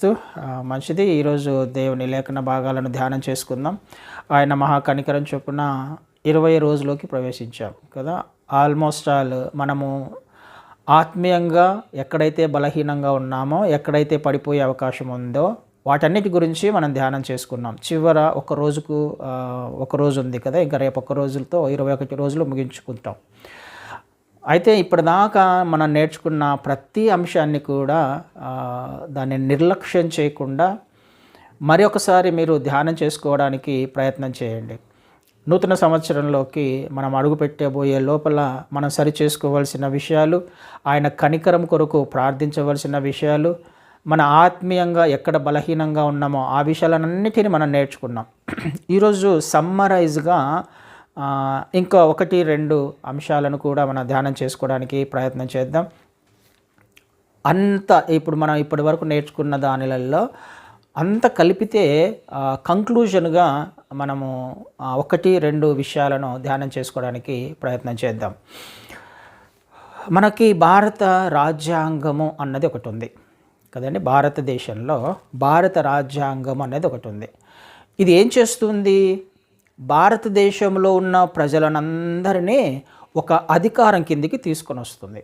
క్రీస్తు మంచిది. ఈరోజు దేవుని లేఖన భాగాలను ధ్యానం చేసుకుందాం. ఆయన మహాకనికరం చొప్పున 20 రోజులోకి ప్రవేశించాం కదా. ఆల్మోస్ట్ ఆల్ మనము ఆత్మీయంగా ఎక్కడైతే బలహీనంగా ఉన్నామో, ఎక్కడైతే పడిపోయే అవకాశం ఉందో వాటన్నిటి గురించి మనం ధ్యానం చేసుకున్నాం. చివర ఒక రోజు ఉంది కదా, ఇంకా రేపు ఒక రోజులతో 21 రోజులు ముగించుకుంటాం. అయితే ఇప్పటిదాకా మనం నేర్చుకున్న ప్రతి అంశాన్ని కూడా దాన్ని నిర్లక్ష్యం చేయకుండా మరి ఒకసారి మీరు ధ్యానం చేసుకోవడానికి ప్రయత్నం చేయండి. నూతన సంవత్సరంలోకి మనం అడుగుపెట్టబోయే లోపల మనం సరి చేసుకోవాల్సిన విషయాలు, ఆయన కనికరం కొరకు ప్రార్థించవలసిన విషయాలు, మన ఆత్మీయంగా ఎక్కడ బలహీనంగా ఉన్నామో ఆ విషయాలన్నిటిని మనం నేర్చుకున్నాం. ఈరోజు సమ్మరైజ్గా ఇంకా 1-2 అంశాలను కూడా మనం ధ్యానం చేసుకోవడానికి ప్రయత్నం చేద్దాం. ఇప్పుడు మనం ఇప్పటి వరకు నేర్చుకున్న దానిలలో అంత కలిపితే కంక్లూజన్గా మనము 1-2 విషయాలను ధ్యానం చేసుకోవడానికి ప్రయత్నం చేద్దాం. మనకి భారత రాజ్యాంగము అన్నది ఒకటి ఉంది కదండి. భారతదేశంలో భారత రాజ్యాంగం అనేది ఒకటి ఉంది. ఇది ఏం చేస్తుంది? భారతదేశంలో ఉన్న ప్రజలనందరినీ ఒక అధికారం కిందికి తీసుకొని వస్తుంది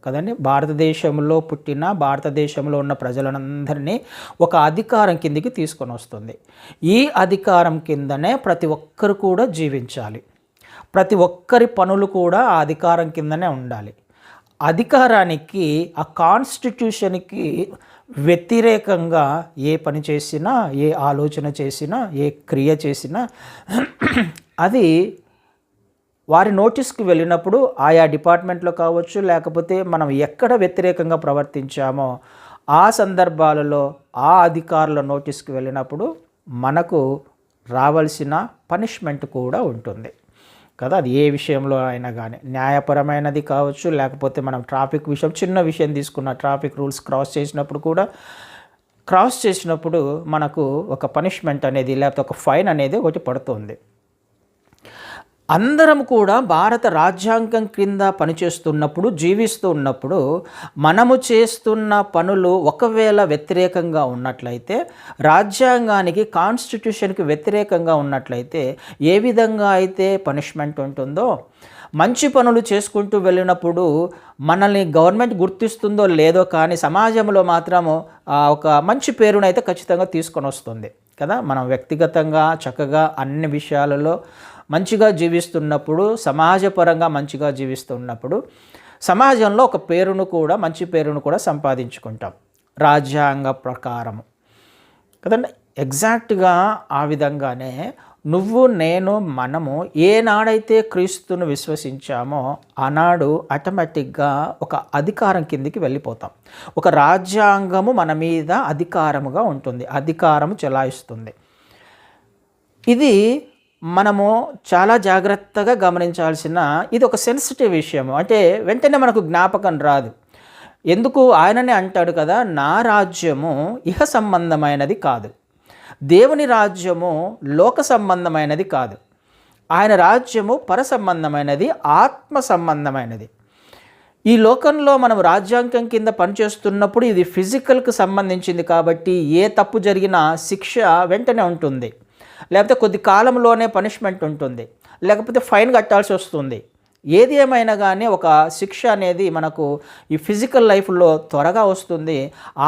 కదండి. భారతదేశంలో పుట్టిన, భారతదేశంలో ఉన్న ప్రజలందరినీ ఒక అధికారం కిందికి తీసుకొని వస్తుంది. ఈ అధికారం కిందనే ప్రతి ఒక్కరు కూడా జీవించాలి. ప్రతి ఒక్కరి పనులు కూడా ఆ అధికారం కిందనే ఉండాలి. అధికారానికి, ఆ కాన్స్టిట్యూషన్కి వ్యతిరేకంగా ఏ పని చేసినా, ఏ ఆలోచన చేసినా, ఏ క్రియ చేసినా అది వారి నోటీస్కి వెళ్ళినప్పుడు ఆయా డిపార్ట్మెంట్లో కావచ్చు, లేకపోతే మనం ఎక్కడ వ్యతిరేకంగా ప్రవర్తించామో ఆ సందర్భాలలో ఆ అధికారుల నోటీస్కి వెళ్ళినప్పుడు మనకు రావాల్సిన పనిష్మెంట్ కూడా ఉంటుంది కదా. అది ఏ విషయంలో అయినా కానీ, న్యాయపరమైనది కావచ్చు, లేకపోతే మనం ట్రాఫిక్ విషయం, చిన్న విషయం తీసుకున్న ట్రాఫిక్ రూల్స్ క్రాస్ చేసినప్పుడు మనకు ఒక పనిష్మెంట్ అనేది, లేకపోతే ఒక ఫైన్ అనేది ఒకటి పడుతుంది. అందరం కూడా భారత రాజ్యాంగం క్రింద పనిచేస్తున్నప్పుడు, జీవిస్తూ ఉన్నప్పుడు మనము చేస్తున్న పనులు ఒకవేళ వ్యతిరేకంగా ఉన్నట్లయితే, రాజ్యాంగానికి, కాన్స్టిట్యూషన్కి వ్యతిరేకంగా ఉన్నట్లయితే ఏ విధంగా అయితే పనిష్మెంట్ ఉంటుందో, మంచి పనులు చేసుకుంటూ వెళ్ళినప్పుడు మనల్ని గవర్నమెంట్ గుర్తిస్తుందో లేదో కానీ సమాజంలో మాత్రము ఒక మంచి పేరునైతే ఖచ్చితంగా తీసుకొని వస్తుంది కదా. మనం వ్యక్తిగతంగా చక్కగా అన్ని విషయాలలో మంచిగా జీవిస్తున్నప్పుడు, సమాజపరంగా మంచిగా జీవిస్తున్నప్పుడు సమాజంలో ఒక మంచి పేరును కూడా సంపాదించుకుంటాం రాజ్యాంగ ప్రకారము కదండి. ఎగ్జాక్ట్గా ఆ విధంగానే నువ్వు, నేను, మనము ఏనాడైతే క్రీస్తును విశ్వసించామో ఆనాడు ఆటోమేటిక్గా ఒక అధికారం కిందికి వెళ్ళిపోతాం. ఒక రాజ్యాంగము మన మీద అధికారముగా ఉంటుంది, అధికారము చెలాయిస్తుంది. ఇది మనము చాలా జాగ్రత్తగా గమనించాల్సిన, ఇది ఒక సెన్సిటివ్ విషయము. అంటే వెంటనే మనకు జ్ఞాపకం రాదు. ఎందుకు? ఆయననే అంటాడు కదా, నా రాజ్యము ఇహ సంబంధమైనది కాదు, దేవుని రాజ్యము లోక సంబంధమైనది కాదు, ఆయన రాజ్యము పర సంబంధమైనది, ఆత్మ సంబంధమైనది. ఈ లోకంలో మనం రాజ్యాంగం కింద పనిచేస్తున్నప్పుడు ఇది ఫిజికల్కి సంబంధించింది కాబట్టి ఏ తప్పు జరిగినా శిక్ష వెంటనే ఉంటుంది, లేకపోతే కొద్ది కాలంలోనే పనిష్మెంట్ ఉంటుంది, లేకపోతే ఫైన్ కట్టాల్సి వస్తుంది. ఏది ఏమైనా కానీ ఒక శిక్ష అనేది మనకు ఈ ఫిజికల్ లైఫ్లో త్వరగా వస్తుంది.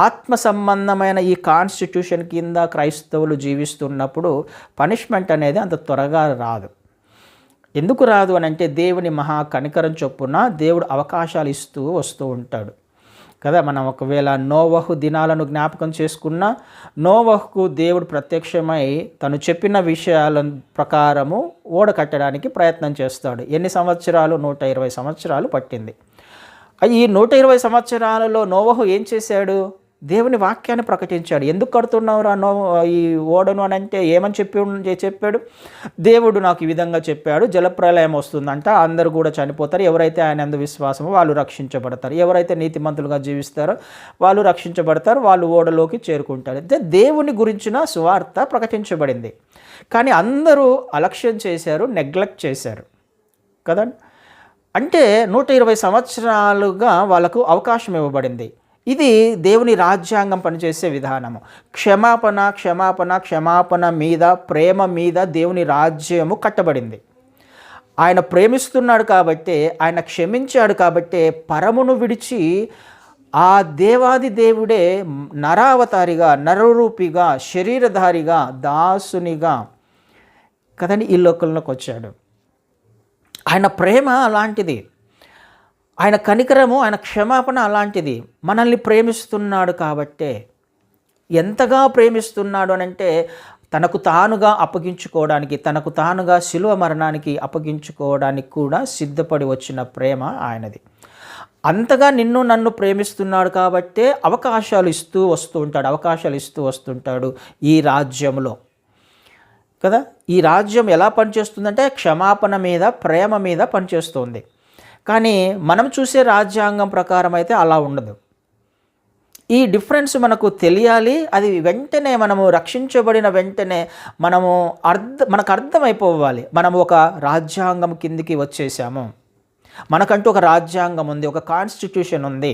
ఆత్మ సంబంధమైన ఈ కాన్స్టిట్యూషన్ కింద క్రైస్తవులు జీవిస్తున్నప్పుడు పనిష్మెంట్ అనేది అంత త్వరగా రాదు. ఎందుకు రాదు అని అంటే, దేవుని మహా కనికరం చొప్పున దేవుడు అవకాశాలు ఇస్తూ వస్తూ ఉంటాడు కదా. మనం ఒకవేళ నోవహు దినాలను జ్ఞాపకం చేసుకున్న, నోవహుకు దేవుడు ప్రత్యక్షమై తను చెప్పిన విషయాల ప్రకారము ఓడ కట్టడానికి ప్రయత్నం చేస్తాడు. ఎన్ని సంవత్సరాలు? 120 సంవత్సరాలు పట్టింది. ఈ 120 సంవత్సరాలలో నోవహు ఏం చేశాడు? దేవుని వాక్యాన్ని ప్రకటించాడు. ఎందుకు కడుతున్నావురా ఈ ఓడను అని అంటే ఏమని చెప్పాడు? దేవుడు నాకు ఈ విధంగా చెప్పాడు, జలప్రలయం వస్తుందంట, అందరూ కూడా చనిపోతారు, ఎవరైతే ఆయన యందు విశ్వాసమో వాళ్ళు రక్షించబడతారు, ఎవరైతే నీతిమంతులుగా జీవిస్తారో వాళ్ళు రక్షించబడతారు, వాళ్ళు ఓడలోకి చేరుకుంటారు. అయితే దేవుని గురించిన సువార్త ప్రకటించబడింది. కానీ అందరూ అలక్ష్యం చేశారు, నెగ్లెక్ట్ చేశారు కదండి. అంటే 120 సంవత్సరాలుగా వాళ్ళకు అవకాశం ఇవ్వబడింది. ఇది దేవుని రాజ్యాంగం పనిచేసే విధానము. క్షమాపణ క్షమాపణ క్షమాపణ మీద, ప్రేమ మీద దేవుని రాజ్యము కట్టబడింది. ఆయన ప్రేమిస్తున్నాడు కాబట్టే, ఆయన క్షమించాడు కాబట్టే పరమును విడిచి ఆ దేవాది దేవుడే నరావతారిగా, నరరూపిగా, శరీరధారిగా, దాసునిగా కదండి ఈ లోకంలోకి వచ్చాడు. ఆయన ప్రేమ అలాంటిది, ఆయన కనికరము, ఆయన క్షమాపణ అలాంటిది. మనల్ని ప్రేమిస్తున్నాడు కాబట్టే. ఎంతగా ప్రేమిస్తున్నాడు అనంటే తనకు తానుగా అప్పగించుకోవడానికి, తనకు తానుగా శిలువ మరణానికి అప్పగించుకోవడానికి కూడా సిద్ధపడి వచ్చిన ప్రేమ ఆయనది. అంతగా నిన్ను నన్ను ప్రేమిస్తున్నాడు కాబట్టే అవకాశాలు ఇస్తూ వస్తుంటాడు ఈ రాజ్యంలో కదా. ఈ రాజ్యం ఎలా పనిచేస్తుందంటే క్షమాపణ మీద, ప్రేమ మీద పనిచేస్తుంది. కానీ మనం చూసే రాజ్యాంగం ప్రకారం అయితే అలా ఉండదు. ఈ డిఫరెన్స్ మనకు తెలియాలి. అది వెంటనే మనము రక్షించబడిన వెంటనే మనకు అర్థమైపోవాలి. మనము ఒక రాజ్యాంగం కిందికి వచ్చేసాము, మనకంటూ ఒక రాజ్యాంగం ఉంది, ఒక కాన్స్టిట్యూషన్ ఉంది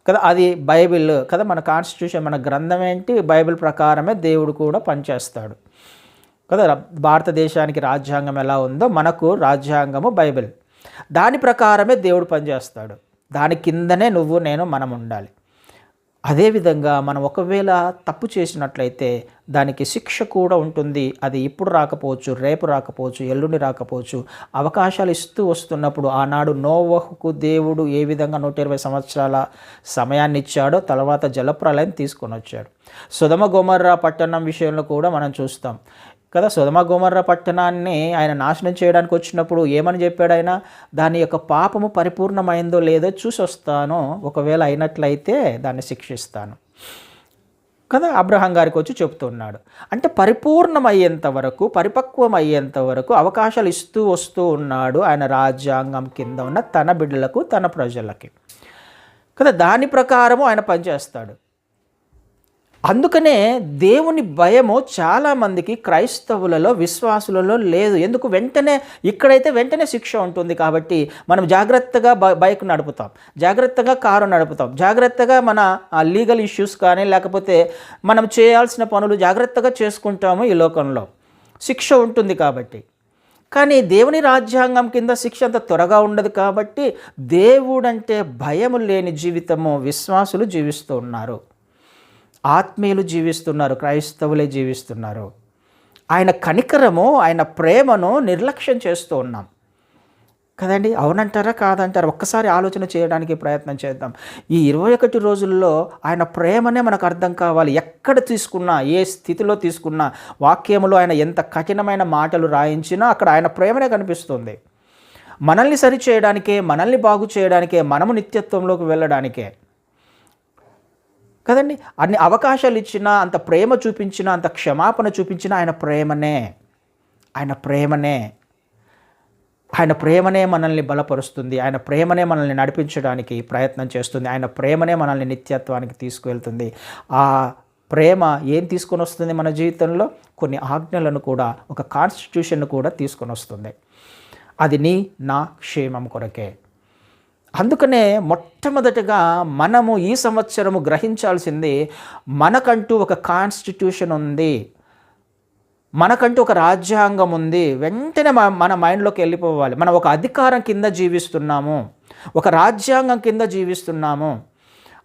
కదా. అది బైబిల్ కదా. మన కాన్స్టిట్యూషన్, మన గ్రంథం ఏంటి? బైబిల్ ప్రకారమే దేవుడు కూడా పనిచేస్తాడు కదా. భారతదేశానికి రాజ్యాంగం ఎలా ఉందో మనకు రాజ్యాంగము బైబిల్. దాని ప్రకారమే దేవుడు పనిచేస్తాడు. దాని కిందనే నువ్వు నేను మనం ఉండాలి. అదేవిధంగా మనం ఒకవేళ తప్పు చేసినట్లయితే దానికి శిక్ష కూడా ఉంటుంది. అది ఇప్పుడు రాకపోవచ్చు, రేపు రాకపోవచ్చు, ఎల్లుండి రాకపోవచ్చు. అవకాశాలు ఇస్తూ వస్తున్నప్పుడు ఆనాడు నోవహుకు దేవుడు ఏ విధంగా 120 సంవత్సరాల సమయాన్ని ఇచ్చాడో తర్వాత జలప్రలయం తీసుకొని వచ్చాడు. సొదొమ గొమొర్రా పట్టణం విషయంలో కూడా మనం చూస్తాం కదా. సొదొమ గొమొర్రా పట్టణాన్ని ఆయన నాశనం చేయడానికి వచ్చినప్పుడు ఏమని చెప్పాడు ఆయన? దాని యొక్క పాపము పరిపూర్ణమైందో లేదో చూసి వస్తాను, ఒకవేళ అయినట్లయితే దాన్ని శిక్షిస్తాను కదా. అబ్రహాం గారికి వచ్చి చెప్తున్నాడు. అంటే పరిపూర్ణమయ్యేంత వరకు, పరిపక్వం అయ్యేంత వరకు అవకాశాలు ఇస్తూ వస్తూ ఉన్నాడు ఆయన రాజ్యాంగం కింద ఉన్న తన బిడ్డలకు, తన ప్రజలకి కదా. దాని ప్రకారము ఆయన పనిచేస్తాడు. అందుకనే దేవుని భయము చాలామందికి క్రైస్తవులలో, విశ్వాసులలో లేదు. ఎందుకు? ఇక్కడైతే వెంటనే శిక్ష ఉంటుంది కాబట్టి మనం జాగ్రత్తగా బైక్ నడుపుతాం, జాగ్రత్తగా కారు నడుపుతాం, జాగ్రత్తగా మన లీగల్ ఇష్యూస్ కానీ లేకపోతే మనం చేయాల్సిన పనులు జాగ్రత్తగా చేసుకుంటాము. ఈ లోకంలో శిక్ష ఉంటుంది కాబట్టి. కానీ దేవుని రాజ్యాంగం కింద శిక్ష అంత త్వరగా ఉండదు కాబట్టి దేవుడంటే భయము లేని జీవితము విశ్వాసులు జీవిస్తూ ఉన్నారు, ఆత్మీయులు జీవిస్తున్నారు, క్రైస్తవులే జీవిస్తున్నారు. ఆయన కనికరము, ఆయన ప్రేమను నిర్లక్ష్యం చేస్తూ ఉన్నాం కదండి. అవునంటారా కాదంటారా? ఒక్కసారి ఆలోచన చేయడానికి ప్రయత్నం చేద్దాం. ఈ 21 రోజుల్లో ఆయన ప్రేమనే మనకు అర్థం కావాలి. ఎక్కడ తీసుకున్నా, ఏ స్థితిలో తీసుకున్నా, వాక్యములో ఆయన ఎంత కఠినమైన మాటలు రాయించినా అక్కడ ఆయన ప్రేమనే కనిపిస్తుంది. మనల్ని సరిచేయడానికే, మనల్ని బాగు చేయడానికే, మనము నిత్యత్వంలోకి వెళ్ళడానికే కదండి. అన్ని అవకాశాలు ఇచ్చినా, అంత ప్రేమ చూపించినా, అంత క్షమాపణ చూపించినా ఆయన ప్రేమనే మనల్ని బలపరుస్తుంది. ఆయన ప్రేమనే మనల్ని నడిపించడానికి ప్రయత్నం చేస్తుంది. ఆయన ప్రేమనే మనల్ని నిత్యత్వానికి తీసుకువెళ్తుంది. ఆ ప్రేమ ఏం తీసుకొని వస్తుంది మన జీవితంలో? కొన్ని ఆజ్ఞలను కూడా, ఒక కాన్స్టిట్యూషన్ను కూడా తీసుకొని వస్తుంది. అది నా క్షేమం కొరకే. అందుకనే మొట్టమొదటిగా మనము ఈ సంవత్సరము గ్రహించాల్సింది, మనకంటూ ఒక కాన్స్టిట్యూషన్ ఉంది, మనకంటూ ఒక రాజ్యాంగం ఉంది. వెంటనే మన మైండ్లోకి వెళ్ళిపోవాలి. మనం ఒక అధికారం కింద జీవిస్తున్నాము, ఒక రాజ్యాంగం కింద జీవిస్తున్నాము.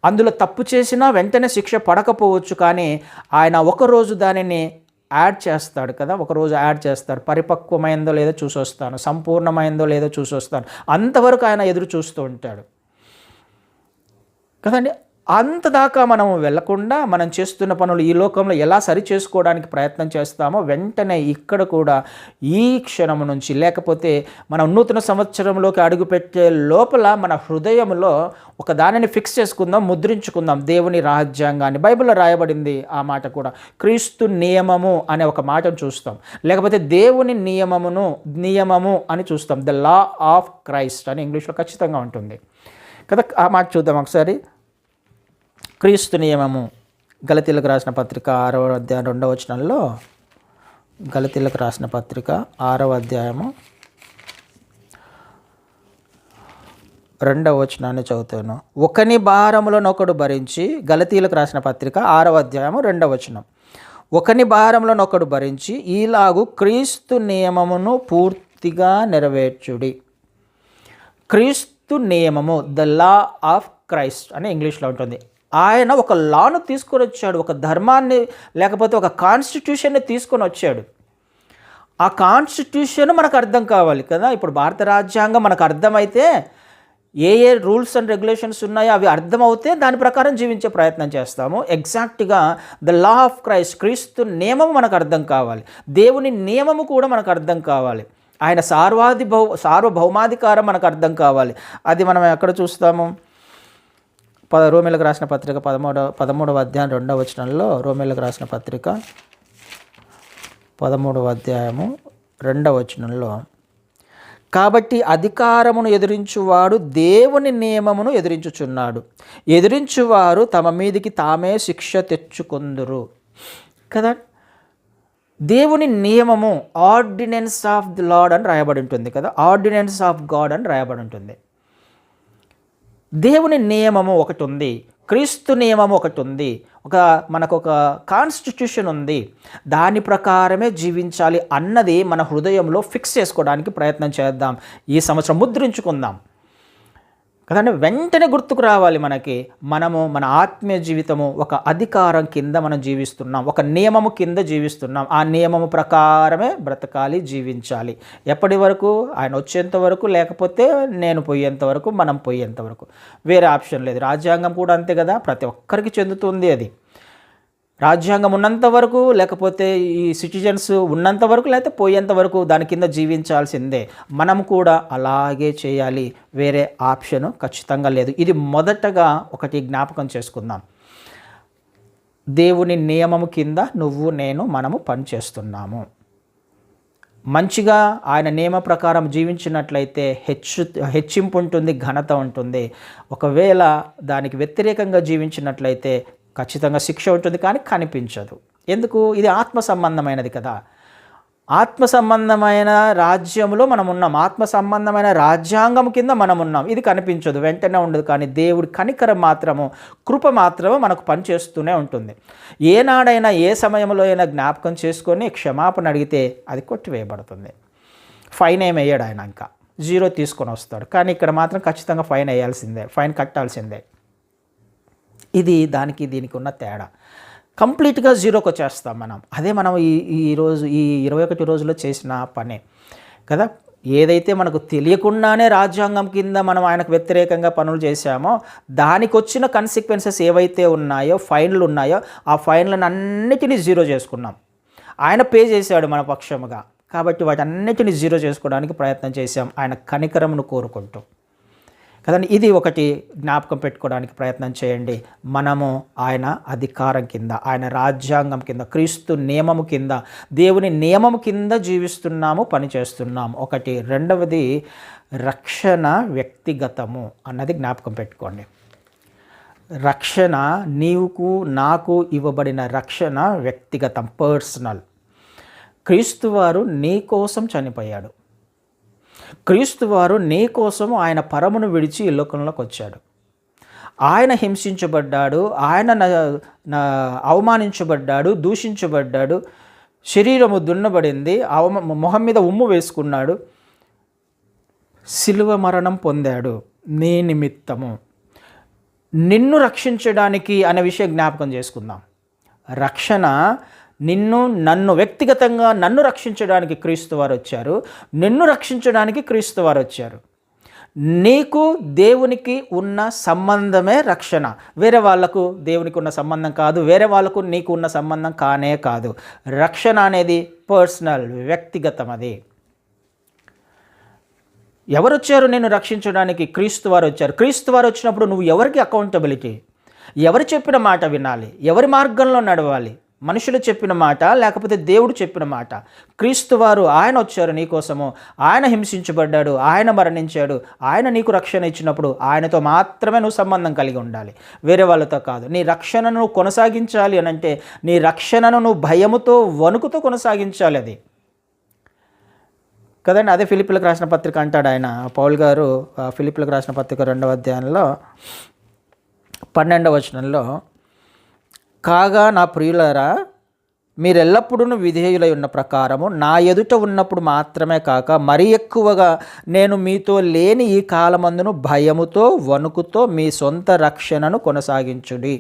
అందులో తప్పు చేసినా వెంటనే శిక్ష పడకపోవచ్చు, కానీ ఆయన ఒకరోజు దానిని యాడ్ చేస్తాడు కదా. ఒకరోజు యాడ్ చేస్తాడు. పరిపక్వమైందో లేదో చూసొస్తాను, సంపూర్ణమైందో లేదో చూసొస్తాను, అంతవరకు ఆయన ఎదురు చూస్తూ ఉంటాడు కదండి. అంతదాకా మనం వెళ్లకుండా మనం చేస్తున్న పనులు ఈ లోకంలో ఎలా సరి చేసుకోవడానికి ప్రయత్నం చేస్తామో వెంటనే ఇక్కడ కూడా ఈ క్షణం నుంచి, లేకపోతే మనం నూతన సంవత్సరంలోకి అడుగుపెట్టే లోపల మన హృదయంలో ఒక దానిని ఫిక్స్ చేసుకుందాం, ముద్రించుకుందాం, దేవుని రాజ్యాంగాన్ని. బైబిల్లో రాయబడింది ఆ మాట కూడా. క్రీస్తు నియమము అనే ఒక మాటను చూస్తాం, లేకపోతే దేవుని నియమము అని చూస్తాం. ద లా ఆఫ్ క్రైస్ట్ అని ఇంగ్లీష్లో ఖచ్చితంగా ఉంటుంది కదా. ఆ మాట చూద్దాం ఒకసారి. క్రీస్తు నియమము, గలతీలకు రాసిన పత్రిక 6వ అధ్యాయం 2వ వచనంలో, గలతీలకు రాసిన పత్రిక 6వ అధ్యాయము 2వ వచనాన్ని చదువుతాను. ఒకని భారములనొకడు భరించి, గలతీలకు రాసిన పత్రిక 6వ అధ్యాయము 2వ వచనం. ఒకని భారములనొకడు భరించి ఈలాగు క్రీస్తు నియమమును పూర్తిగా నెరవేర్చుడి. క్రీస్తు నియమము, ద లా ఆఫ్ క్రైస్ట్ అని ఇంగ్లీష్లో ఉంటుంది. ఆయన ఒక లాను తీసుకొని వచ్చాడు, ఒక ధర్మాన్ని లేకపోతే ఒక కాన్స్టిట్యూషన్ని తీసుకొని వచ్చాడు. ఆ కాన్స్టిట్యూషన్ మనకు అర్థం కావాలి కదా. ఇప్పుడు భారత రాజ్యాంగం మనకు అర్థమైతే, ఏ రూల్స్ అండ్ రెగ్యులేషన్స్ ఉన్నాయో అవి అర్థమవుతే దాని ప్రకారం జీవించే ప్రయత్నం చేస్తాము. ఎగ్జాక్ట్గా ద లా ఆఫ్ క్రైస్ట్, క్రీస్తు నియమం మనకు అర్థం కావాలి. దేవుని నియమము కూడా మనకు అర్థం కావాలి. ఆయన సార్వభౌమాధికారం మనకు అర్థం కావాలి. అది మనం ఎక్కడ చూస్తాము? రోమీలకు రాసిన పత్రిక 13వ అధ్యాయం 2వ వచనంలో, రోమీలకు రాసిన పత్రిక 13వ అధ్యాయము 2వ వచనంలో, కాబట్టి అధికారమును ఎదిరించువాడు దేవుని నియమమును ఎదిరించుచున్నాడు, ఎదిరించువారు తమ మీదికి తామే శిక్ష తెచ్చుకొందురు కదా. దేవుని నియమము ఆర్డినెన్స్ ఆఫ్ ది లార్డ్ అని రాయబడి ఉంటుంది కదా, ఆర్డినెన్స్ ఆఫ్ గాడ్ అని రాయబడి ఉంటుంది. దేవుని నియమము ఒకటి ఉంది, క్రీస్తు నియమము ఒకటి ఉంది, మనకు ఒక కాన్స్టిట్యూషన్ ఉంది. దాని ప్రకారమే జీవించాలి అన్నది మన హృదయంలో ఫిక్స్ చేసుకోవడానికి ప్రయత్నం చేద్దాం. ఈ సంవత్సరం ముద్రించుకుందాం కదండి. వెంటనే గుర్తుకు రావాలి మన ఆత్మీయ జీవితము ఒక అధికారం కింద మనం జీవిస్తున్నాం, ఒక నియమము కింద జీవిస్తున్నాం. ఆ నియమము ప్రకారమే బ్రతకాలి, జీవించాలి. ఎప్పటి వరకు? ఆయన వచ్చేంత వరకు, లేకపోతే నేను పోయేంత వరకు, మనం పోయేంత వరకు. వేరే ఆప్షన్ లేదు. రాజ్యాంగం కూడా అంతే కదా, ప్రతి ఒక్కరికి చెందుతుంది అది. రాజ్యాంగం ఉన్నంత వరకు, లేకపోతే ఈ సిటిజన్స్ ఉన్నంత వరకు, లేకపోతే పోయేంత వరకు దాని కింద జీవించాల్సిందే. మనం కూడా అలాగే చేయాలి, వేరే ఆప్షన్ ఖచ్చితంగా లేదు. ఇది మొదటగా ఒకటి జ్ఞాపకం చేసుకుందాం. దేవుని నియమము కింద నువ్వు నేను మనము పనిచేస్తున్నాము. మంచిగా ఆయన నియమ ప్రకారం జీవించినట్లయితే హెచ్చింపు ఉంటుంది, ఘనత ఉంటుంది. ఒకవేళ దానికి వ్యతిరేకంగా జీవించినట్లయితే ఖచ్చితంగా శిక్ష ఉంటుంది, కానీ కనిపించదు. ఎందుకు? ఇది ఆత్మ సంబంధమైనది కదా. ఆత్మ సంబంధమైన రాజ్యంలో మనం ఉన్నాం, ఆత్మ సంబంధమైన రాజ్యాంగం కింద మనం ఉన్నాం. ఇది కనిపించదు, వెంటనే ఉండదు. కానీ దేవుడి కనికరం మాత్రము, కృప మాత్రము మనకు పనిచేస్తూనే ఉంటుంది. ఏనాడైనా ఏ సమయంలో అయినా జ్ఞాపకం చేసుకొని క్షమాపణ అడిగితే అది కొట్టివేయబడుతుంది. ఫైన్ ఏమి వేయడు ఆయన, ఇంకా 0 తీసుకొని వస్తాడు. కానీ ఇక్కడ మాత్రం ఖచ్చితంగా ఫైన్ వేయాల్సిందే, ఫైన్ కట్టాల్సిందే. ఇది దీనికి ఉన్న తేడా. కంప్లీట్గా 0కి వచ్చేస్తాం మనం. అదే మనం ఈరోజు ఈ 21 రోజుల్లో చేసిన పనే కదా. ఏదైతే మనకు తెలియకుండానే రాజ్యాంగం కింద మనం ఆయనకు వ్యతిరేకంగా పనులు చేశామో దానికి వచ్చిన కన్సిక్వెన్సెస్ ఏవైతే ఉన్నాయో, ఫైన్లు ఉన్నాయో, ఆ ఫైన్లను అన్నిటినీ 0 చేసుకున్నాం. ఆయన పే చేశాడు మన పక్షముగా. కాబట్టి వాటన్నిటిని 0 చేసుకోవడానికి ప్రయత్నం చేశాం, ఆయన కనికరమును కోరుకుంటూ కదండి. ఇది ఒకటి జ్ఞాపకం పెట్టుకోవడానికి ప్రయత్నం చేయండి. మనము ఆయన అధికారం కింద, ఆయన రాజ్యాంగం కింద, క్రీస్తు నియమము కింద, దేవుని నియమము కింద జీవిస్తున్నాము, పనిచేస్తున్నాము. ఒకటి. రెండవది రక్షణ వ్యక్తిగతము అన్నది జ్ఞాపకం పెట్టుకోండి. రక్షణ నీవుకు నాకు ఇవ్వబడిన రక్షణ వ్యక్తిగతం, పర్సనల్. క్రీస్తు వారు నీ కోసం చనిపోయాడు. క్రీస్తు వారు నీ కోసం ఆయన పరమును విడిచి ఈ లోకంలోకి వచ్చాడు. ఆయన హింసించబడ్డాడు, ఆయన అవమానించబడ్డాడు, దూషించబడ్డాడు, శరీరము దున్నబడింది, మొహం మీద ఉమ్ము వేసుకున్నాడు, శిలువ మరణం పొందాడు నీ నిమిత్తము, నిన్ను రక్షించడానికి అనే విషయం జ్ఞాపకం చేసుకుందాం. రక్షణ నన్ను వ్యక్తిగతంగా నన్ను రక్షించడానికి క్రీస్తు వారు వచ్చారు, నిన్ను రక్షించడానికి క్రీస్తు వారు వచ్చారు. నీకు దేవునికి ఉన్న సంబంధమే రక్షణ. వేరే వాళ్ళకు దేవునికి ఉన్న సంబంధం కాదు, వేరే వాళ్ళకు నీకు ఉన్న సంబంధం కానే కాదు. రక్షణ అనేది పర్సనల్, వ్యక్తిగతం. అది ఎవరు వచ్చారు నిన్ను రక్షించడానికి? క్రీస్తు వారు వచ్చారు. క్రీస్తు వారు వచ్చినప్పుడు నువ్వు ఎవరికి అకౌంటబిలిటీ? ఎవరు చెప్పిన మాట వినాలి? ఎవరి మార్గంలో నడవాలి? మనుషులు చెప్పిన మాట, లేకపోతే దేవుడు చెప్పిన మాట? క్రీస్తు వారు ఆయన వచ్చారు నీకోసము, ఆయన హింసించబడ్డాడు, ఆయన మరణించాడు, ఆయన నీకు రక్షణ ఇచ్చినప్పుడు ఆయనతో మాత్రమే నువ్వు సంబంధం కలిగి ఉండాలి, వేరే వాళ్ళతో కాదు. నీ రక్షణను నువ్వు కొనసాగించాలి అని అంటే నీ రక్షణను నువ్వు భయముతో, వణుకుతో కొనసాగించాలి. అది కదండి. అదే ఫిలిప్పీలకు రాసిన పత్రిక అంటాడు ఆయన, పౌలు గారు ఫిలిప్పీలకు రాసిన పత్రిక 2వ అధ్యాయంలో 12వ వచనంలో, కాగా నా ప్రియులారా, మీరెల్లప్పుడూ విధేయులై ఉన్న ప్రకారము నా ఎదుట ఉన్నప్పుడు మాత్రమే కాక మరీ ఎక్కువగా నేను మీతో లేని ఈ కాలమందును భయముతో వణుకుతో మీ సొంత రక్షణను కొనసాగించుడి.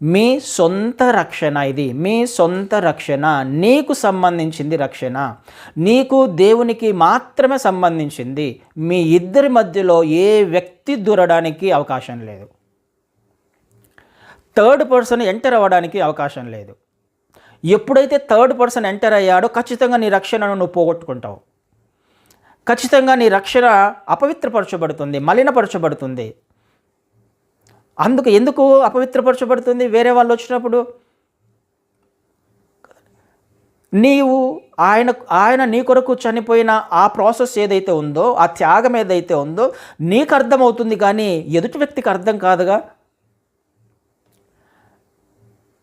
మీ సొంత రక్షణ, ఇది మీ సొంత రక్షణ, నీకు సంబంధించింది రక్షణ, నీకు దేవునికి మాత్రమే సంబంధించింది. మీ ఇద్దరి మధ్యలో ఏ వ్యక్తి దూరడానికి అవకాశం లేదు. థర్డ్ పర్సన్ ఎంటర్ అవ్వడానికి అవకాశం లేదు. ఎప్పుడైతే థర్డ్ పర్సన్ ఎంటర్ అయ్యాడో ఖచ్చితంగా నీ రక్షణను నువ్వు పోగొట్టుకుంటావు. ఖచ్చితంగా నీ రక్షణ అపవిత్రపరచబడుతుంది, మలినపరచబడుతుంది. ఎందుకు అపవిత్రపరచబడుతుంది? వేరే వాళ్ళు వచ్చినప్పుడు నీవు ఆయన నీ కొరకు చనిపోయిన ఆ ప్రాసెస్ ఏదైతే ఉందో, ఆ త్యాగం ఏదైతే ఉందో నీకు అర్థమవుతుంది, కానీ ఎదుటి వ్యక్తికి అర్థం కాదుగా.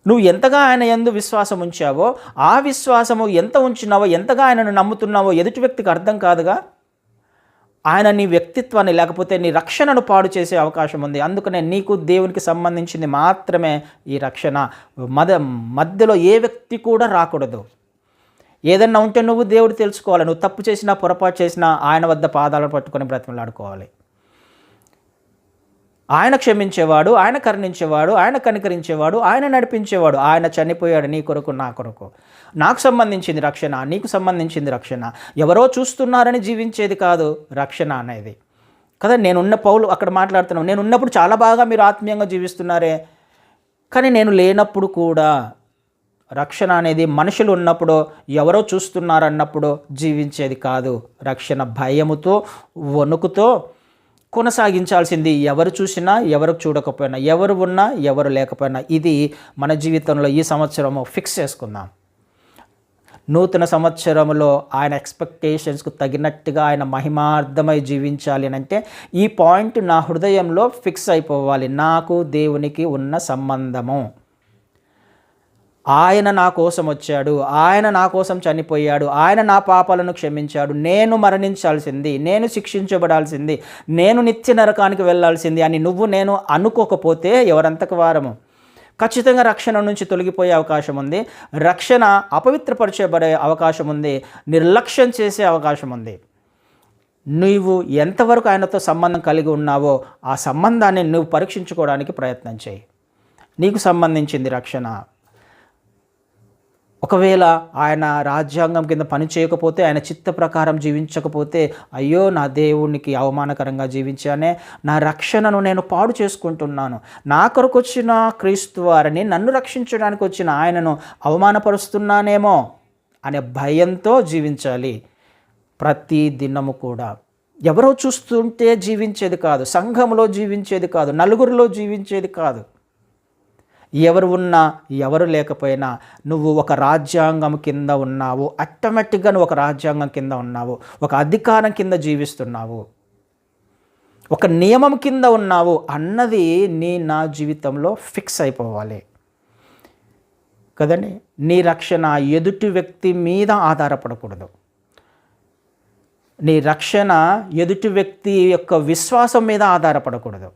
నువ్వు ఎంతగా ఆయన యందు విశ్వాసం ఉంచావో, ఆ విశ్వాసము ఎంత ఉంచినావో, ఎంతగా ఆయనను నమ్ముతున్నావో ఎదుటి వ్యక్తికి అర్థం కాదుగా. ఆయన నీ వ్యక్తిత్వాన్ని లేకపోతే నీ రక్షణను పాడు చేసే అవకాశం ఉంది. అందుకనే నీకు దేవునికి సంబంధించింది మాత్రమే ఈ రక్షణ. మధ్యలో ఏ వ్యక్తి కూడా రాకూడదు. ఏదన్నా ఉంటే నువ్వు దేవుడు తెలుసుకోవాలి. నువ్వు తప్పు చేసినా, పొరపాటు చేసినా ఆయన వద్ద పాదాలను పట్టుకొని బ్రతిమలాడుకోవాలి. ఆయన క్షమించేవాడు, ఆయన కరుణించేవాడు, ఆయన కనికరించేవాడు, ఆయన నడిపించేవాడు. ఆయన చనిపోయాడు నీ కొరకు, నా కొరకు. నాకు సంబంధించింది రక్షణ, నీకు సంబంధించింది రక్షణ. ఎవరో చూస్తున్నారని జీవించేది కాదు రక్షణ అనేది కదా. పౌలు అక్కడ మాట్లాడుతున్నాను, నేను ఉన్నప్పుడు చాలా బాగా మీరు ఆత్మీయంగా జీవిస్తున్నారే, కానీ నేను లేనప్పుడు కూడా. రక్షణ అనేది మనుషులు ఉన్నప్పుడు, ఎవరో చూస్తున్నారన్నప్పుడు జీవించేది కాదు. రక్షణ భయముతో, వణుకుతో కొనసాగించాల్సింది. ఎవరు చూసినా, ఎవరు చూడకపోయినా, ఎవరు ఉన్నా, ఎవరు లేకపోయినా. ఇది మన జీవితంలో ఈ సంవత్సరము ఫిక్స్ చేసుకుందాం. నూతన సంవత్సరంలో ఆయన ఎక్స్పెక్టేషన్స్కు తగినట్టుగా ఆయన మహిమార్థమై జీవించాలి అని అంటే ఈ పాయింట్ నా హృదయంలో ఫిక్స్ అయిపోవాలి. నాకు దేవునికి ఉన్న సంబంధము, ఆయన నా కోసం వచ్చాడు, ఆయన నా కోసం చనిపోయాడు, ఆయన నా పాపాలను క్షమించాడు, నేను మరణించాల్సింది, నేను శిక్షించబడాల్సింది, నేను నిత్య నరకానికి వెళ్ళాల్సింది అని నేను అనుకోకపోతే ఎవరంతకు వారము. ఖచ్చితంగా రక్షణ నుంచి తొలగిపోయే అవకాశం ఉంది. రక్షణ అపవిత్రపరచబడే అవకాశం ఉంది. నిర్లక్ష్యం చేసే అవకాశం ఉంది. నువ్వు ఎంతవరకు ఆయనతో సంబంధం కలిగి ఉన్నావో ఆ సంబంధాన్ని నువ్వు పరీక్షించుకోవడానికి ప్రయత్నం చేయి. నీకు సంబంధించింది రక్షణ. ఒకవేళ ఆయన రాజ్యాంగం కింద పని చేయకపోతే, ఆయన చిత్త ప్రకారం జీవించకపోతే, అయ్యో నా దేవునికి అవమానకరంగా జీవించానే, నా రక్షణను నేను పాడు చేసుకుంటున్నాను, నా కొరకు వచ్చిన క్రీస్తు వారిని, నన్ను రక్షించడానికి వచ్చిన ఆయనను అవమానపరుస్తున్నానేమో అనే భయంతో జీవించాలి ప్రతి దినము కూడా. ఎవరో చూస్తుంటే జీవించేది కాదు, సంఘంలో జీవించేది కాదు, నలుగురిలో జీవించేది కాదు. ఎవరు ఉన్నా, ఎవరు లేకపోయినా నువ్వు ఒక రాజ్యాంగం కింద ఉన్నావు. ఆటోమేటిక్గా నువ్వు ఒక రాజ్యాంగం కింద ఉన్నావు, ఒక అధికారం కింద జీవిస్తున్నావు, ఒక నియమం కింద ఉన్నావు అన్నది నా జీవితంలో ఫిక్స్ అయిపోవాలి కదండి. నీ రక్షణ ఎదుటి వ్యక్తి మీద ఆధారపడకూడదు. నీ రక్షణ ఎదుటి వ్యక్తి యొక్క విశ్వాసం మీద ఆధారపడకూడదు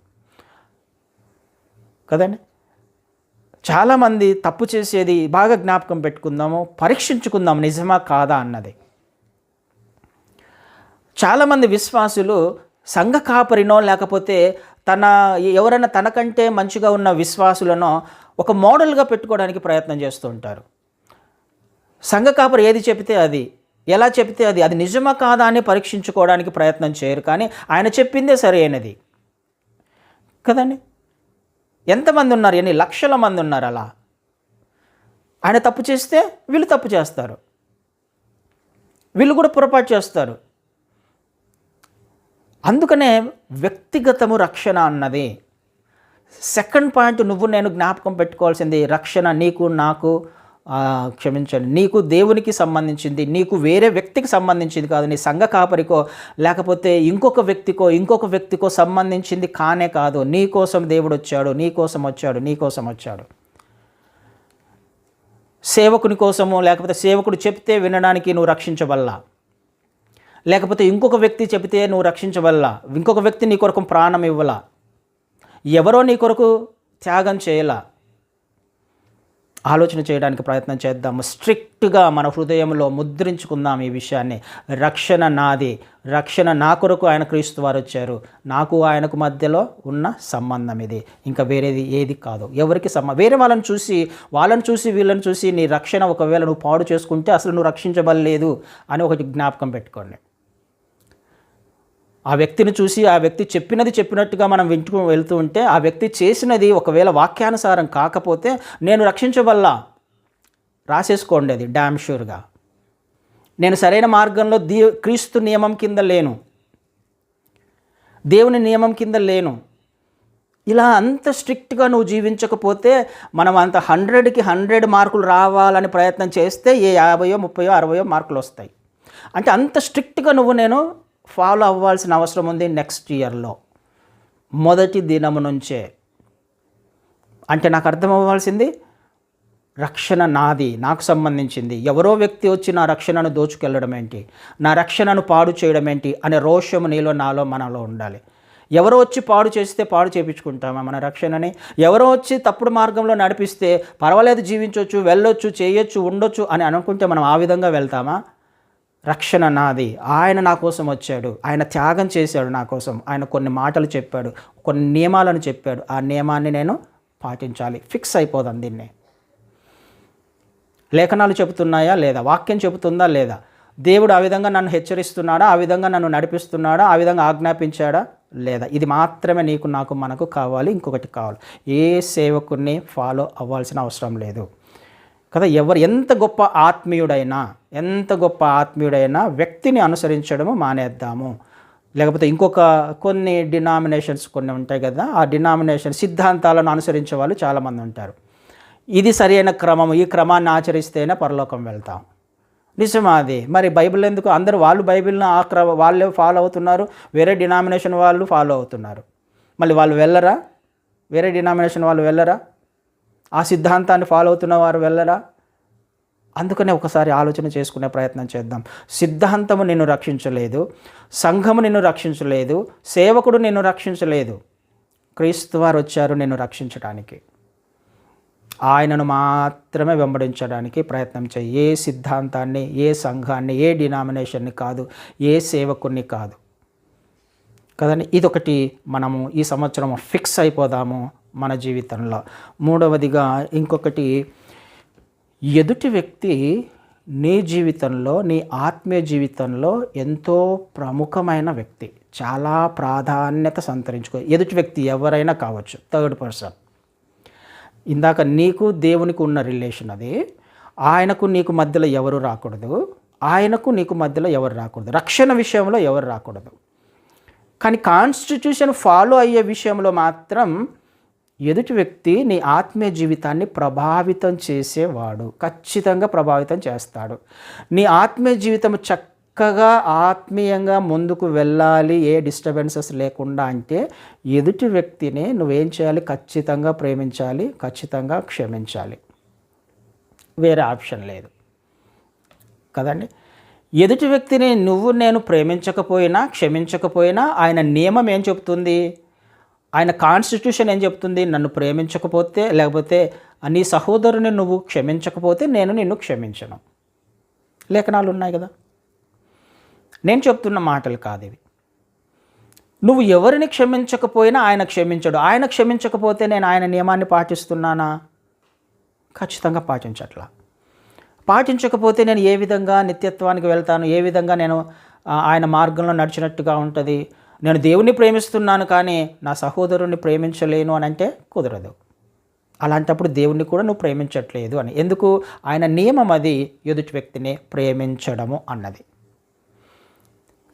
కదండి. చాలామంది తప్పు చేసేది బాగా జ్ఞాపకం పెట్టుకుందాము, పరీక్షించుకుందాం నిజమా కాదా అన్నది. చాలామంది విశ్వాసులు సంఘ కాపరినో లేకపోతే ఎవరైనా తనకంటే మంచిగా ఉన్న విశ్వాసులనో ఒక మోడల్గా పెట్టుకోవడానికి ప్రయత్నం చేస్తూ ఉంటారు. సంఘ కాపరి ఏది చెబితే అది, ఎలా చెబితే అది నిజమా కాదా అని పరీక్షించుకోవడానికి ప్రయత్నం చేయరు, కానీ ఆయన చెప్పిందే సరైనది కదండి. ఎంతమంది ఉన్నారు, ఎన్ని లక్షల మంది ఉన్నారు అలా. ఆయన తప్పు చేస్తే వీళ్ళు తప్పు చేస్తారు, వీళ్ళు కూడా పొరపాటు చేస్తారు. అందుకనే వ్యక్తిగతము రక్షణ అన్నది సెకండ్ పాయింట్. నేను జ్ఞాపకం పెట్టుకోవాల్సింది రక్షణ నీకు, నాకు, క్షమించండి, నీకు దేవునికి సంబంధించింది, నీకు వేరే వ్యక్తికి సంబంధించింది కాదు. నీ సంఘ కాపరికో లేకపోతే ఇంకొక వ్యక్తికో సంబంధించింది కానే కాదు. నీ కోసం దేవుడు వచ్చాడు, నీ కోసం వచ్చాడు. సేవకుని కోసము లేకపోతే సేవకుడు చెప్తే వినడానికి నువ్వు రక్షించబల్లా. లేకపోతే ఇంకొక వ్యక్తి చెబితే నువ్వు రక్షించవల్లా, ఇంకొక వ్యక్తి నీ కొరకు ప్రాణం ఇవ్వలా, ఎవరో నీ కొరకు త్యాగం చేయలా. ఆలోచన చేయడానికి ప్రయత్నం చేద్దాము. స్ట్రిక్ట్గా మన హృదయంలో ముద్రించుకుందాం ఈ విషయాన్ని. రక్షణ నాది, రక్షణ నా కొరకు ఆయన క్రీస్తు వారు వచ్చారు, నాకు ఆయనకు మధ్యలో ఉన్న సంబంధం ఇది, ఇంకా వేరేది ఏది కాదు. ఎవరికి వేరే వాళ్ళని చూసి వీళ్ళని చూసి నీ రక్షణ ఒకవేళ నువ్వు పాడు చేసుకుంటే అసలు నువ్వు రక్షించబడలేదు అని ఒకటి జ్ఞాపకం పెట్టుకోండి. ఆ వ్యక్తిని చూసి ఆ వ్యక్తి చెప్పినట్టుగా మనం వెళ్తూ ఉంటే ఆ వ్యక్తి చేసినది ఒకవేళ వాక్యానుసారం కాకపోతే నేను రక్షించవల్లా, రాసేసుకోండి అది డామ్ షూర్గా. నేను సరైన మార్గంలో క్రీస్తు నియమం కింద లేను, దేవుని నియమం కింద లేను. ఇలా అంత స్ట్రిక్ట్గా నువ్వు జీవించకపోతే మనం అంత 100కి 100 మార్కులు రావాలని ప్రయత్నం చేస్తే ఏ 50, 30, 60 మార్కులు వస్తాయి. అంటే అంత స్ట్రిక్ట్గా నేను ఫాలో అవ్వాల్సిన అవసరం ఉంది నెక్స్ట్ ఇయర్లో, మొదటి దినము నుంచే. అంటే నాకు అర్థం అవ్వాల్సింది రక్షణ నాది, నాకు సంబంధించింది. ఎవరో వ్యక్తి వచ్చి నా రక్షణను దోచుకెళ్ళడం ఏంటి, నా రక్షణను పాడు చేయడం ఏంటి అనే రోషము నీలో నాలో మనలో ఉండాలి. ఎవరో వచ్చి పాడు చేస్తే పాడు చేయించుకుంటామా మన రక్షణని? ఎవరో వచ్చి తప్పుడు మార్గంలో నడిపిస్తే పర్వాలేదు, జీవించవచ్చు, వెళ్ళొచ్చు, చేయొచ్చు, ఉండొచ్చు అని అనుకుంటే మనం ఆ విధంగా వెళ్తామా? రక్షణ నాది, ఆయన నా కోసం వచ్చాడు, ఆయన త్యాగం చేశాడు నా కోసం, ఆయన కొన్ని మాటలు చెప్పాడు, కొన్ని నియమాలను చెప్పాడు, ఆ నియమాన్ని నేను పాటించాలి. ఫిక్స్ అయిపోదాం దీన్ని. లేఖనాలు చెబుతున్నాయా లేదా, వాక్యం చెబుతుందా లేదా, దేవుడు ఆ విధంగా నన్ను హెచ్చరిస్తున్నాడా, ఆ విధంగా నన్ను నడిపిస్తున్నాడా, ఆ విధంగా ఆజ్ఞాపించాడా లేదా, ఇది మాత్రమే నీకు నాకు మనకు కావాలి. ఇంకొకటి కావాలి, ఏ సేవకుడిని ఫాలో అవ్వాల్సిన అవసరం లేదు కదా. ఎంత గొప్ప ఆత్మీయుడైనా వ్యక్తిని అనుసరించడము మానేద్దాము. లేకపోతే కొన్ని డినామినేషన్స్ కొన్ని ఉంటాయి కదా, ఆ డినామినేషన్ సిద్ధాంతాలను అనుసరించే వాళ్ళు చాలామంది ఉంటారు. ఇది సరైన క్రమం, ఈ క్రమాన్ని ఆచరిస్తేనే పరలోకం వెళ్తాం. నిజమా అది? మరి బైబిల్ ఎందుకు? వాళ్ళు బైబిల్ని వాళ్ళే ఫాలో అవుతున్నారు, వేరే డినామినేషన్ వాళ్ళు ఫాలో అవుతున్నారు. మళ్ళీ వాళ్ళు వెళ్ళరా? వేరే డినామినేషన్ వాళ్ళు వెళ్ళరా? ఆ సిద్ధాంతాన్ని ఫాలో అవుతున్న వారు వెళ్ళరా? అందుకనే ఒకసారి ఆలోచన చేసుకునే ప్రయత్నం చేద్దాం. సిద్ధాంతము నిన్ను రక్షించలేదు, సంఘము నిన్ను రక్షించలేదు, సేవకుడు నిన్ను రక్షించలేదు. క్రీస్తు వారు వచ్చారు నిన్ను రక్షించడానికి. ఆయనను మాత్రమే వెంబడించడానికి ప్రయత్నం చేయి. ఏ సిద్ధాంతాన్ని, ఏ సంఘాన్ని, ఏ డినామినేషన్ని కాదు, ఏ సేవకుడిని కాదు కదండి. ఇదొకటి మనము ఈ సంవత్సరం ఫిక్స్ అయిపోదాము మన జీవితంలో. మూడవదిగా ఇంకొకటి, ఎదుటి వ్యక్తి నీ జీవితంలో, నీ ఆత్మీయ జీవితంలో ఎంతో ప్రముఖమైన వ్యక్తి, చాలా ప్రాధాన్యత సంతరించుకో. ఎదుటి వ్యక్తి ఎవరైనా కావచ్చు, థర్డ్ పర్సన్. ఇందాక నీకు దేవునికి ఉన్న రిలేషన్ అది, ఆయనకు నీకు మధ్యలో ఎవరు రాకూడదు, ఆయనకు నీకు మధ్యలో ఎవరు రాకూడదు, రక్షణ విషయంలో ఎవరు రాకూడదు. కానీ కాన్స్టిట్యూషన్ ఫాలో అయ్యే విషయంలో మాత్రం ఎదుటి వ్యక్తి నీ ఆత్మీయ జీవితాన్ని ప్రభావితం చేసేవాడు, ఖచ్చితంగా ప్రభావితం చేస్తాడు. నీ ఆత్మీయ జీవితం చక్కగా ఆత్మీయంగా ముందుకు వెళ్ళాలి, ఏ డిస్టర్బెన్సెస్ లేకుండా అంటే ఎదుటి వ్యక్తిని నువ్వేం చేయాలి? ఖచ్చితంగా ప్రేమించాలి, ఖచ్చితంగా క్షమించాలి. వేరే ఆప్షన్ లేదు కదండి. ఎదుటి వ్యక్తిని నేను ప్రేమించకపోయినా, క్షమించకపోయినా ఆయన నియమం ఏం చెప్తుంది? ఆయన కాన్స్టిట్యూషన్ ఏం చెప్తుంది? నన్ను ప్రేమించకపోతే, లేకపోతే నీ సహోదరుని నువ్వు క్షమించకపోతే నేను నిన్ను క్షమించను. లేఖనాలు ఉన్నాయి కదా. నేను చెప్తున్న మాటలు కాదు ఇవి. నువ్వు ఎవరిని క్షమించకపోయినా ఆయన క్షమించడు. ఆయన క్షమించకపోతే నేను ఆయన నియమాన్ని పాటిస్తున్నానా? ఖచ్చితంగా పాటించట్లా. పాటించకపోతే నేను ఏ విధంగా నిత్యత్వానికి వెళ్తాను? ఏ విధంగా నేను ఆయన మార్గంలో నడిచినట్టుగా ఉంటుంది? నేను దేవుణ్ణి ప్రేమిస్తున్నాను కానీ నా సహోదరుణ్ణి ప్రేమించలేను అని అంటే కుదరదు. అలాంటప్పుడు దేవుణ్ణి కూడా నువ్వు ప్రేమించట్లేదు అని. ఎందుకు? ఆయన నియమం అది ఎదుటి వ్యక్తిని ప్రేమించడము అన్నది.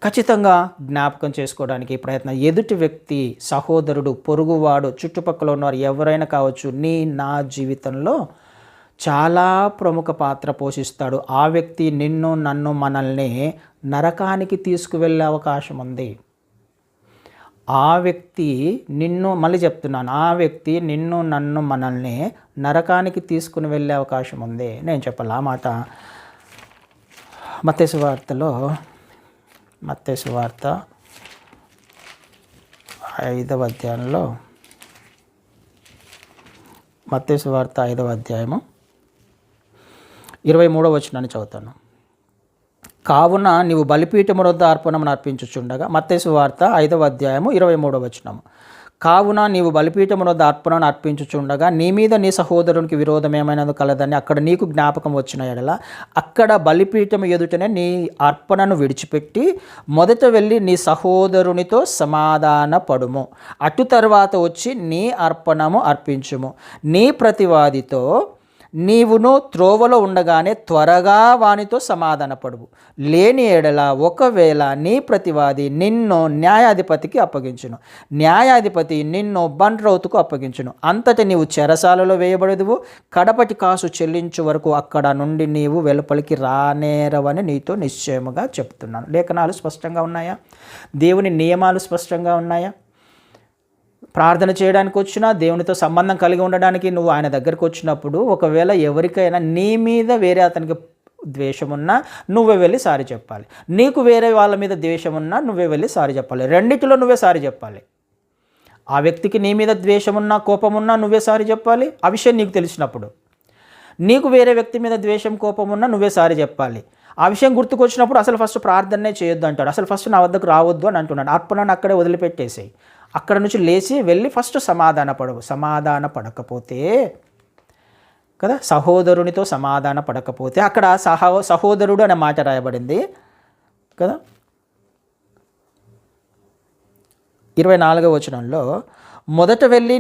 ఖచ్చితంగా జ్ఞాపకం చేసుకోవడానికి ప్రయత్నం. ఎదుటి వ్యక్తి, సహోదరుడు, పొరుగువాడు, చుట్టుపక్కల ఉన్నవారు ఎవరైనా కావచ్చు, నా జీవితంలో చాలా ప్రముఖ పాత్ర పోషిస్తాడు. ఆ వ్యక్తి మనల్ని నరకానికి తీసుకువెళ్ళే అవకాశం ఉంది. ఆ వ్యక్తి మళ్ళీ చెప్తున్నాను, ఆ వ్యక్తి మనల్ని నరకానికి తీసుకుని వెళ్ళే అవకాశం ఉంది. నేను చెప్పాలి ఆ మాట. మత్తయి సువార్తలో మత్తయి సువార్త 5వ అధ్యాయంలో, మత్తయి సువార్త 5వ అధ్యాయము 23వ వచనాన్ని చదువుతాను. కావున నీవు బలిపీఠము వద్ద అర్పణమును అర్పించుచుండగా, మత్తయి సువార్త 5వ అధ్యాయము 23వ వచనము. కావున నీవు బలిపీఠము వద్ద అర్పణను అర్పించుచుండగా నీ మీద నీ సహోదరునికి విరోధం ఏమైనా కలదని అక్కడ నీకు జ్ఞాపకం వచ్చిన ఎడల అక్కడ బలిపీఠము ఎదుటనే నీ అర్పణను విడిచిపెట్టి మొదట వెళ్ళి నీ సహోదరునితో సమాధాన పడుము. అటు తర్వాత వచ్చి నీ అర్పణము అర్పించుము. నీ ప్రతివాదితో నీవును త్రోవలో ఉండగానే త్వరగా వానితో సమాధానపడువు. లేని ఎడల ఒకవేళ నీ ప్రతివాది నిన్ను న్యాయాధిపతికి అప్పగించును, న్యాయాధిపతి నిన్ను బండ్రౌతుకు అప్పగించును. అంతటి నీవు చెరసాలలో వేయబడదువు. కడపటి కాసు చెల్లించు వరకు అక్కడ నుండి నీవు వెలుపలికి రానేరవని నీతో నిశ్చయముగా చెప్తున్నాను. లేఖనాలు స్పష్టంగా ఉన్నాయా? దేవుని నియమాలు స్పష్టంగా ఉన్నాయా? ప్రార్థన చేయడానికి వచ్చినా, దేవునితో సంబంధం కలిగి ఉండడానికి నువ్వు ఆయన దగ్గరికి వచ్చినప్పుడు ఒకవేళ ఎవరికైనా నీ మీద వేరే అతనికి ద్వేషం ఉన్నా నువ్వే వెళ్ళి సారీ చెప్పాలి. నీకు వేరే వాళ్ళ మీద ద్వేషం ఉన్నా నువ్వే వెళ్ళి సారీ చెప్పాలి. రెండిటిలో నువ్వే సారీ చెప్పాలి. ఆ వ్యక్తికి నీ మీద ద్వేషం ఉన్నా కోపం ఉన్నా నువ్వే సారీ చెప్పాలి. ఆ విషయం నీకు తెలిసినప్పుడు. నీకు వేరే వ్యక్తి మీద ద్వేషం కోపం ఉన్నా నువ్వే సారీ చెప్పాలి. ఆ విషయం గుర్తుకొచ్చినప్పుడు అసలు ఫస్ట్ ప్రార్థనే చేయొద్దు అంటాడు. అసలు ఫస్ట్ నా వద్దకు రావద్దు అని అంటున్నాడు. అర్పణను అక్కడే వదిలిపెట్టేసేయి. అక్కడ నుంచి లేచి వెళ్ళి ఫస్ట్ సమాధాన పడవు. సమాధాన పడకపోతే కదా, సహోదరునితో సమాధాన పడకపోతే, అక్కడ సహోదరుడు అనే మాట రాయబడింది కదా. 24వ వచనంలో మొదట వెళ్ళి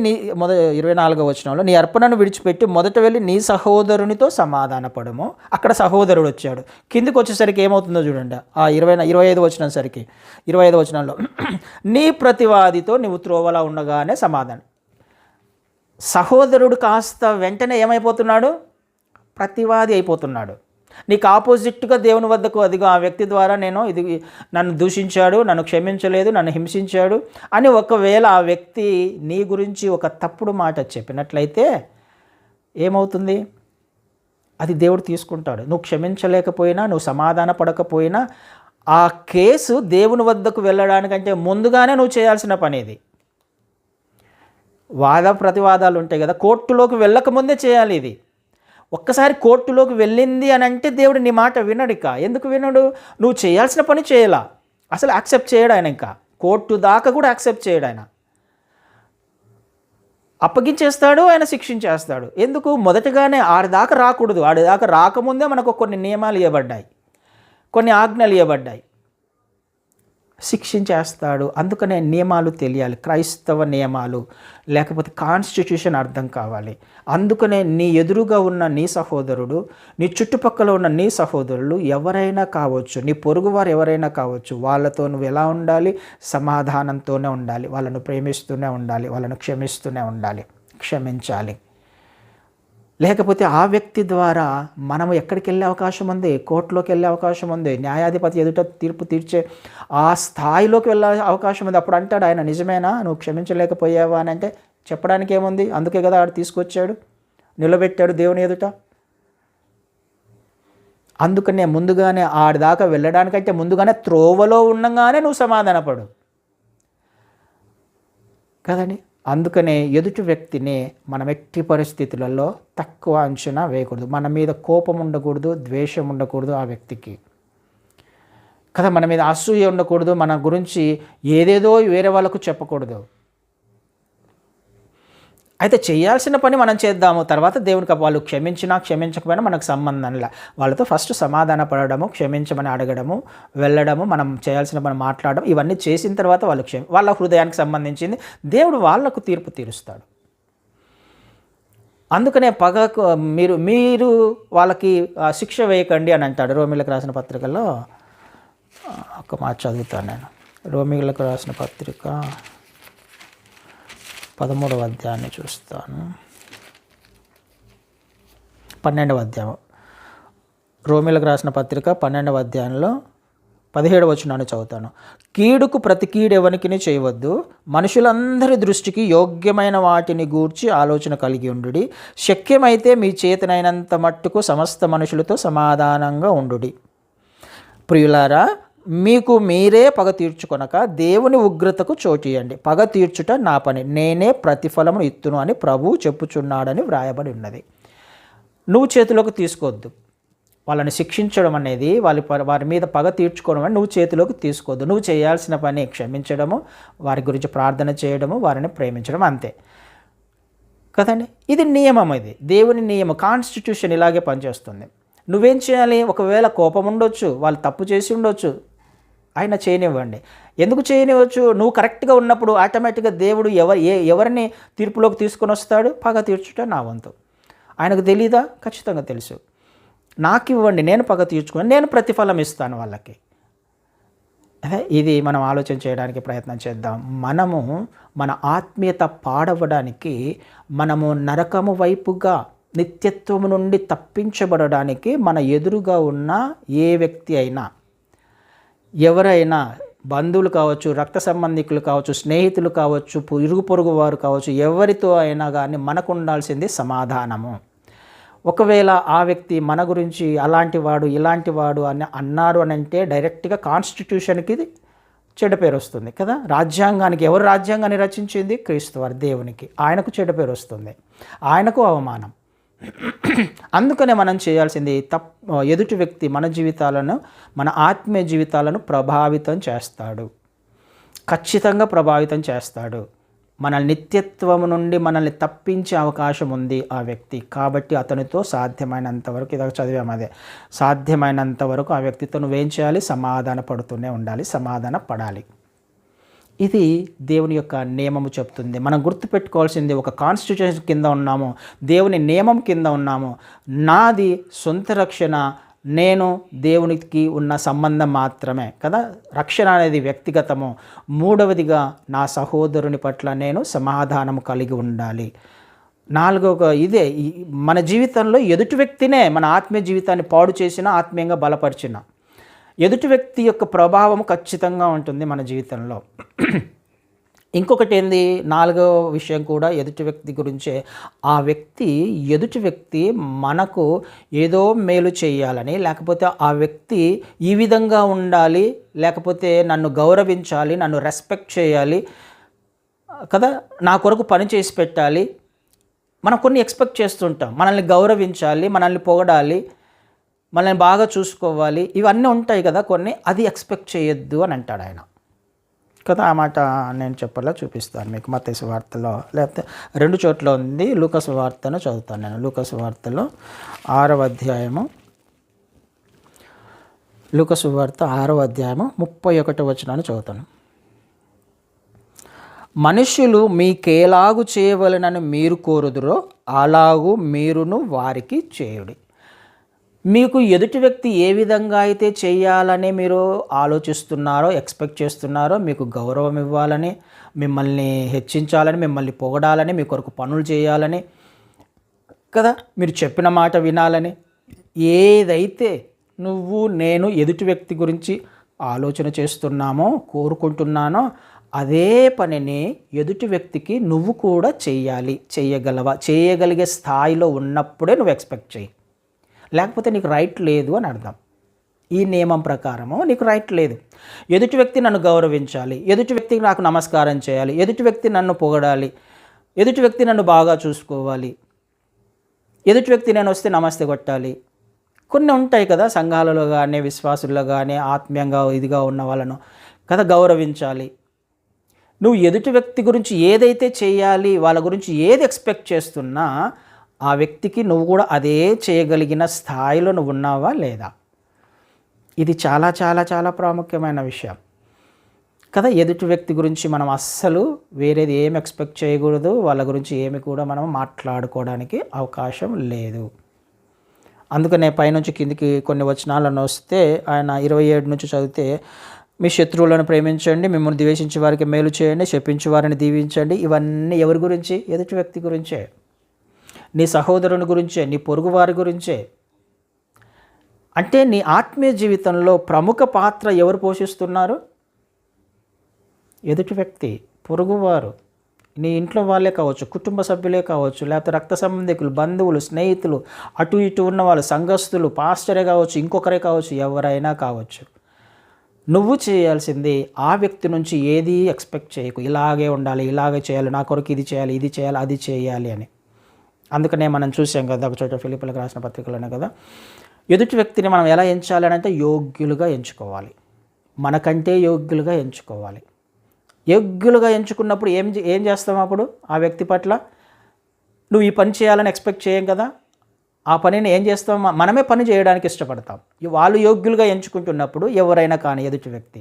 24వ వచనంలో నీ అర్పణను విడిచిపెట్టి మొదట వెళ్ళి నీ సహోదరునితో సమాధాన పడము. అక్కడ సహోదరుడు వచ్చాడు. కిందికి వచ్చేసరికి ఏమవుతుందో చూడండి. ఆ 25వ వచనం సరికి 25వ వచనంలో నీ ప్రతివాదితో నువ్వు త్రోవలా ఉండగానే సమాధానం. సహోదరుడు కాస్త వెంటనే ఏమైపోతున్నాడు? ప్రతివాది అయిపోతున్నాడు. నీకు ఆపోజిట్గా దేవుని వద్దకు, అదిగో ఆ వ్యక్తి ద్వారా ఇది నన్ను దూషించాడు, నన్ను క్షమించలేదు, నన్ను హింసించాడు అని ఒకవేళ ఆ వ్యక్తి నీ గురించి ఒక తప్పుడు మాట చెప్పినట్లయితే ఏమవుతుంది? అది దేవుడు తీసుకుంటాడు. నువ్వు క్షమించలేకపోయినా, నువ్వు సమాధాన పడకపోయినా ఆ కేసు దేవుని వద్దకు వెళ్ళడానికంటే ముందుగానే నువ్వు చేయాల్సిన పని ఇది. వాద ప్రతివాదాలు ఉంటాయి కదా, కోర్టులోకి వెళ్ళకముందే చేయాలి ఇది. ఒక్కసారి కోర్టులోకి వెళ్ళింది అని అంటే దేవుడు నీ మాట వినడు. ఇక ఎందుకు వినడు? నువ్వు చేయాల్సిన పని చేయాలా. అసలు యాక్సెప్ట్ చేయడు ఆయన. ఇంకా కోర్టు దాకా కూడా యాక్సెప్ట్ చేయడు ఆయన. అప్పగించేస్తాడు, ఆయన శిక్షించేస్తాడు. ఎందుకు? మొదటగానే ఆడిదాకా రాకూడదు. ఆడిదాకా రాకముందే మనకు కొన్ని నియమాలు ఇవ్వబడ్డాయి, కొన్ని ఆజ్ఞలు ఇవ్వబడ్డాయి. శిక్షించేస్తాడు. అందుకనే నియమాలు తెలియాలి, క్రైస్తవ నియమాలు, లేకపోతే కాన్స్టిట్యూషన్ అర్థం కావాలి. అందుకనే నీ ఎదురుగా ఉన్న నీ సహోదరుడు, నీ చుట్టుపక్కల ఉన్న నీ సహోదరులు ఎవరైనా కావచ్చు, నీ పొరుగువారు ఎవరైనా కావచ్చు, వాళ్ళతో నువ్వు ఎలా ఉండాలి? సమాధానంతోనే ఉండాలి. వాళ్ళను ప్రేమిస్తూనే ఉండాలి, వాళ్ళను క్షమిస్తూనే ఉండాలి, క్షమించాలి. లేకపోతే ఆ వ్యక్తి ద్వారా మనము ఎక్కడికి వెళ్ళే అవకాశం ఉంది? కోర్టులోకి వెళ్ళే అవకాశం ఉంది. న్యాయాధిపతి ఎదుట తీర్పు తీర్చే ఆ స్థాయిలోకి వెళ్ళే అవకాశం ఉంది. అప్పుడు అంటాడు ఆయన, నిజమేనా నువ్వు క్షమించలేకపోయావా అని అంటే చెప్పడానికి ఏముంది? అందుకే కదా ఆడు తీసుకొచ్చాడు, నిలబెట్టాడు దేవుని ఎదుట. అందుకనే ముందుగానే ఆడిదాకా వెళ్ళడానికంటే ముందుగానే త్రోవలో ఉండగానే నువ్వు సమాధానపడు కదండి. అందుకనే ఎదుటి వ్యక్తిని మనం ఎట్టి పరిస్థితులలో తక్కువ అంచనా వేయకూడదు. మన మీద కోపం ఉండకూడదు, ద్వేషం ఉండకూడదు ఆ వ్యక్తికి కదా. మన మీద అసూయ ఉండకూడదు, మన గురించి ఏదేదో వేరే వాళ్ళకు చెప్పకూడదు. అయితే చేయాల్సిన పని మనం చేద్దాము. తర్వాత దేవునికి వాళ్ళు క్షమించినా క్షమించకపోయినా మనకు సంబంధంలా. వాళ్ళతో ఫస్ట్ సమాధాన పడడము, క్షమించమని అడగడము, వెళ్ళడము, మనం చేయాల్సిన పని మాట్లాడడం, ఇవన్నీ చేసిన తర్వాత వాళ్ళ హృదయానికి సంబంధించింది దేవుడు వాళ్లకు తీర్పు తీరుస్తాడు. అందుకనే పగకు మీరు వాళ్ళకి శిక్ష వేయకండి అని అంటాడు. రోమీలకు రాసిన పత్రికలో ఒక మాట చదువుతాను నేను. రోమీలకు రాసిన పత్రిక 13వ అధ్యాయాన్ని చూస్తాను. 12వ అధ్యాయం, రోమీలకు రాసిన పత్రిక 12వ అధ్యాయంలో 17వ వచనాన్ని చదువుతాను. కీడుకు ప్రతి కీడు ఎవరికిని చేయవద్దు, మనుషులందరి దృష్టికి యోగ్యమైన వాటిని గూర్చి ఆలోచన కలిగి ఉండుడి, శక్యమైతే మీ చేతనైనంత మట్టుకు సమస్త మనుషులతో సమాధానంగా ఉండుడి. ప్రియులారా, మీకు మీరే పగ తీర్చుకొనక దేవుని ఉగ్రతకు చోటియండి. పగ తీర్చుట నా పని, నేనే ప్రతిఫలమును ఇత్తును అని ప్రభువు చెప్పుచున్నాడని వ్రాయబడి ఉన్నది. నువ్వు చేతిలోకి తీసుకోవద్దు. వాళ్ళని శిక్షించడం అనేది, వారి మీద పగ తీర్చుకోవడం అని నువ్వు చేతిలోకి తీసుకోవద్దు. నువ్వు చేయాల్సిన పని క్షమించడము, వారి గురించి ప్రార్థన చేయడము, వారిని ప్రేమించడం, అంతే కదండి. ఇది నియమం, ఇది దేవుని నియమం. కాన్స్టిట్యూషన్ ఇలాగే పనిచేస్తుంది. నువ్వేం చేయాలి? ఒకవేళ కోపం ఉండొచ్చు, వాళ్ళు తప్పు చేసి ఉండొచ్చు, ఆయన చేయనివ్వండి. ఎందుకు చేయనివ్వచ్చు? నువ్వు కరెక్ట్గా ఉన్నప్పుడు ఆటోమేటిక్గా దేవుడు ఎవరిని తీర్పులోకి తీసుకొని వస్తాడు? పగ తీర్చుట నా వంతు. ఆయనకు తెలీదా? ఖచ్చితంగా తెలుసు. నాకు ఇవ్వండి, నేను పగ తీర్చుకొని నేను ప్రతిఫలం ఇస్తాను వాళ్ళకి. ఇది మనం ఆలోచన చేయడానికి ప్రయత్నం చేద్దాం. మనము మన ఆత్మీయత పాడవడానికి, మనము నరకము వైపుగా నిత్యత్వము నుండి తప్పించబడడానికి మన ఎదురుగా ఉన్న ఏ వ్యక్తి అయినా, ఎవరైనా, బంధువులు కావచ్చు, రక్త సంబంధికులు కావచ్చు, స్నేహితులు కావచ్చు, ఇరుగు పొరుగు వారు కావచ్చు, ఎవరితో అయినా కానీ మనకు ఉండాల్సింది సమాధానము. ఒకవేళ ఆ వ్యక్తి మన గురించి అలాంటి వాడు ఇలాంటి వాడు అని అన్నారు అని అంటే డైరెక్ట్గా కాన్స్టిట్యూషన్కి చెడ్డ పేరు వస్తుంది కదా. రాజ్యాంగానికి, ఎవరు రాజ్యాంగాన్ని రచించింది? క్రీస్తు వారు, దేవునికి. ఆయనకు చెడ్డ పేరు వస్తుంది, ఆయనకు అవమానం. అందుకనే మనం చేయాల్సింది ఎదుటి వ్యక్తి మన జీవితాలను, మన ఆత్మీయ జీవితాలను ప్రభావితం చేస్తాడు, ఖచ్చితంగా ప్రభావితం చేస్తాడు. మన నిత్యత్వము నుండి మనల్ని తప్పించే అవకాశం ఉంది ఆ వ్యక్తి. కాబట్టి అతనితో సాధ్యమైనంత వరకు, ఇదాక చదివాము అదే, సాధ్యమైనంత వరకు ఆ వ్యక్తితో నువ్వేం చేయాలి? సమాధాన పడుతూనే ఉండాలి, సమాధాన పడాలి. ఇది దేవుని యొక్క నియమము చెప్తుంది. మనం గుర్తుపెట్టుకోవాల్సింది, ఒక కాన్స్టిట్యూషన్ కింద ఉన్నాము, దేవుని నియమం కింద ఉన్నాము. నాది సొంత రక్షణ, నేను దేవునికి ఉన్న సంబంధం మాత్రమే కదా. రక్షణ అనేది వ్యక్తిగతము. మూడవదిగా, నా సహోదరుని పట్ల నేను సమాధానము కలిగి ఉండాలి. నాలుగవ, ఇదే మన జీవితంలో ఎదుటి వ్యక్తినే మన ఆత్మీయ జీవితాన్ని పాడు చేసిన, ఆత్మీయంగా బలపరిచిన ఎదుటి వ్యక్తి యొక్క ప్రభావం ఖచ్చితంగా ఉంటుంది మన జీవితంలో. ఇంకొకటి ఏంది, నాలుగవ విషయం కూడా ఎదుటి వ్యక్తి గురించే. ఎదుటి వ్యక్తి మనకు ఏదో మేలు చేయాలని, లేకపోతే ఆ వ్యక్తి ఈ విధంగా ఉండాలి, లేకపోతే నన్ను గౌరవించాలి, నన్ను రెస్పెక్ట్ చేయాలి కదా, నా కొరకు పని చేసి పెట్టాలి, మనం కొన్ని ఎక్స్పెక్ట్ చేస్తుంటాం. మనల్ని గౌరవించాలి, మనల్ని పొగడాలి, మనల్ని బాగా చూసుకోవాలి, ఇవన్నీ ఉంటాయి కదా కొన్ని. అది ఎక్స్పెక్ట్ చేయొద్దు అని అంటాడు ఆయన కదా. ఆ మాట నేను చెప్పాలా, చూపిస్తాను మీకు. మత్తయి సువార్తలో, లేకపోతే 2 చోట్ల ఉంది. లూకా సువార్తను చదువుతాను నేను. లూకా సువార్తలో 6వ అధ్యాయము, లూకా సువార్త 6వ అధ్యాయము 31వ వచనాన్ని చదువుతాను. మనుష్యులు మీకేలాగు చేయవలెనని మీరు కోరుదురో అలాగూ మీరును వారికి చేయుడి. మీకు ఎదుటి వ్యక్తి ఏ విధంగా అయితే చేయాలని మీరు ఆలోచిస్తున్నారో, ఎక్స్పెక్ట్ చేస్తున్నారో, మీకు గౌరవం ఇవ్వాలని, మిమ్మల్ని హెచ్చించాలని, మిమ్మల్ని పొగడాలని, మీ కొరకు పనులు చేయాలని కదా, మీరు చెప్పిన మాట వినాలని, ఏదైతే నేను ఎదుటి వ్యక్తి గురించి ఆలోచన చేస్తున్నామో, కోరుకుంటున్నానో, అదే పనిని ఎదుటి వ్యక్తికి నువ్వు కూడా చెయ్యాలి. చేయగలిగే స్థాయిలో ఉన్నప్పుడే నువ్వు ఎక్స్పెక్ట్ చేయి. లేకపోతే నీకు రైట్ లేదు అని అర్థం. ఈ నియమం ప్రకారము నీకు రైట్ లేదు. ఎదుటి వ్యక్తి నన్ను గౌరవించాలి, ఎదుటి వ్యక్తికి నాకు నమస్కారం చేయాలి, ఎదుటి వ్యక్తి నన్ను పొగడాలి, ఎదుటి వ్యక్తి నన్ను బాగా చూసుకోవాలి, ఎదుటి వ్యక్తి నేను వస్తే నమస్తే కొట్టాలి. కొన్ని ఉంటాయి కదా, సంఘాలలో కానీ, విశ్వాసుల్లో కానీ, ఆత్మీయంగా ఇదిగా ఉన్న వాళ్ళను కదా గౌరవించాలి. నువ్వు ఎదుటి వ్యక్తి గురించి ఏదైతే చేయాలి, వాళ్ళ గురించి ఏది ఎక్స్పెక్ట్ చేస్తున్నా, ఆ వ్యక్తికి నువ్వు కూడా అదే చేయగలిగిన స్థాయిలో నువ్వు ఉన్నావా లేదా? ఇది చాలా చాలా చాలా ప్రాముఖ్యమైన విషయం కదా. ఎదుటి వ్యక్తి గురించి మనం అస్సలు వేరేది ఏమి ఎక్స్పెక్ట్ చేయకూడదు. వాళ్ళ గురించి ఏమి కూడా మనం మాట్లాడుకోవడానికి అవకాశం లేదు. అందుకనే పైనుంచి కిందికి కొన్ని వచనాలను వస్తే, ఆయన 27 నుంచి చదివితే, మీ శత్రువులను ప్రేమించండి, మిమ్మల్ని ద్వేషించే వారికి మేలు చేయండి, శపించే వారిని దీవించండి. ఇవన్నీ ఎవరి గురించి? ఎదుటి వ్యక్తి గురించే, నీ సహోదరుని గురించే, నీ పొరుగు వారి గురించే. అంటే నీ ఆత్మీయ జీవితంలో ప్రముఖ పాత్ర ఎవరు పోషిస్తున్నారు? ఎదుటి వ్యక్తి, పొరుగువారు, నీ ఇంట్లో వాళ్ళే కావచ్చు, కుటుంబ సభ్యులే కావచ్చు, లేకపోతే రక్త సంబంధికులు, బంధువులు, స్నేహితులు, అటు ఇటు ఉన్న వాళ్ళు, సంఘస్థులు, పాస్టరే కావచ్చు, ఇంకొకరే కావచ్చు, ఎవరైనా కావచ్చు. నువ్వు చేయాల్సింది ఆ వ్యక్తి నుంచి ఏది ఎక్స్పెక్ట్ చేయకు, ఇలాగే ఉండాలి, ఇలాగే చేయాలి, నా కొరకు ఇది చేయాలి, ఇది చేయాలి, అది చేయాలి అని. అందుకనే మనం చూసాం కదా ఒక చోట ఫిలిప్పీలకు రాసిన పత్రికలోనే కదా, ఎదుటి వ్యక్తిని మనం ఎలా ఎంచాలి అని అంటే యోగ్యులుగా ఎంచుకోవాలి, మనకంటే యోగ్యులుగా ఎంచుకోవాలి. యోగ్యులుగా ఎంచుకున్నప్పుడు ఏం చేస్తాం అప్పుడు ఆ వ్యక్తి పట్ల? నువ్వు ఈ పని చేయాలని ఎక్స్పెక్ట్ చేయం కదా, ఆ పనిని ఏం చేస్తాం? మనమే పని చేయడానికి ఇష్టపడతాం. వాళ్ళు యోగ్యులుగా ఎంచుకుంటున్నప్పుడు ఎవరైనా కానీ ఎదుటి వ్యక్తి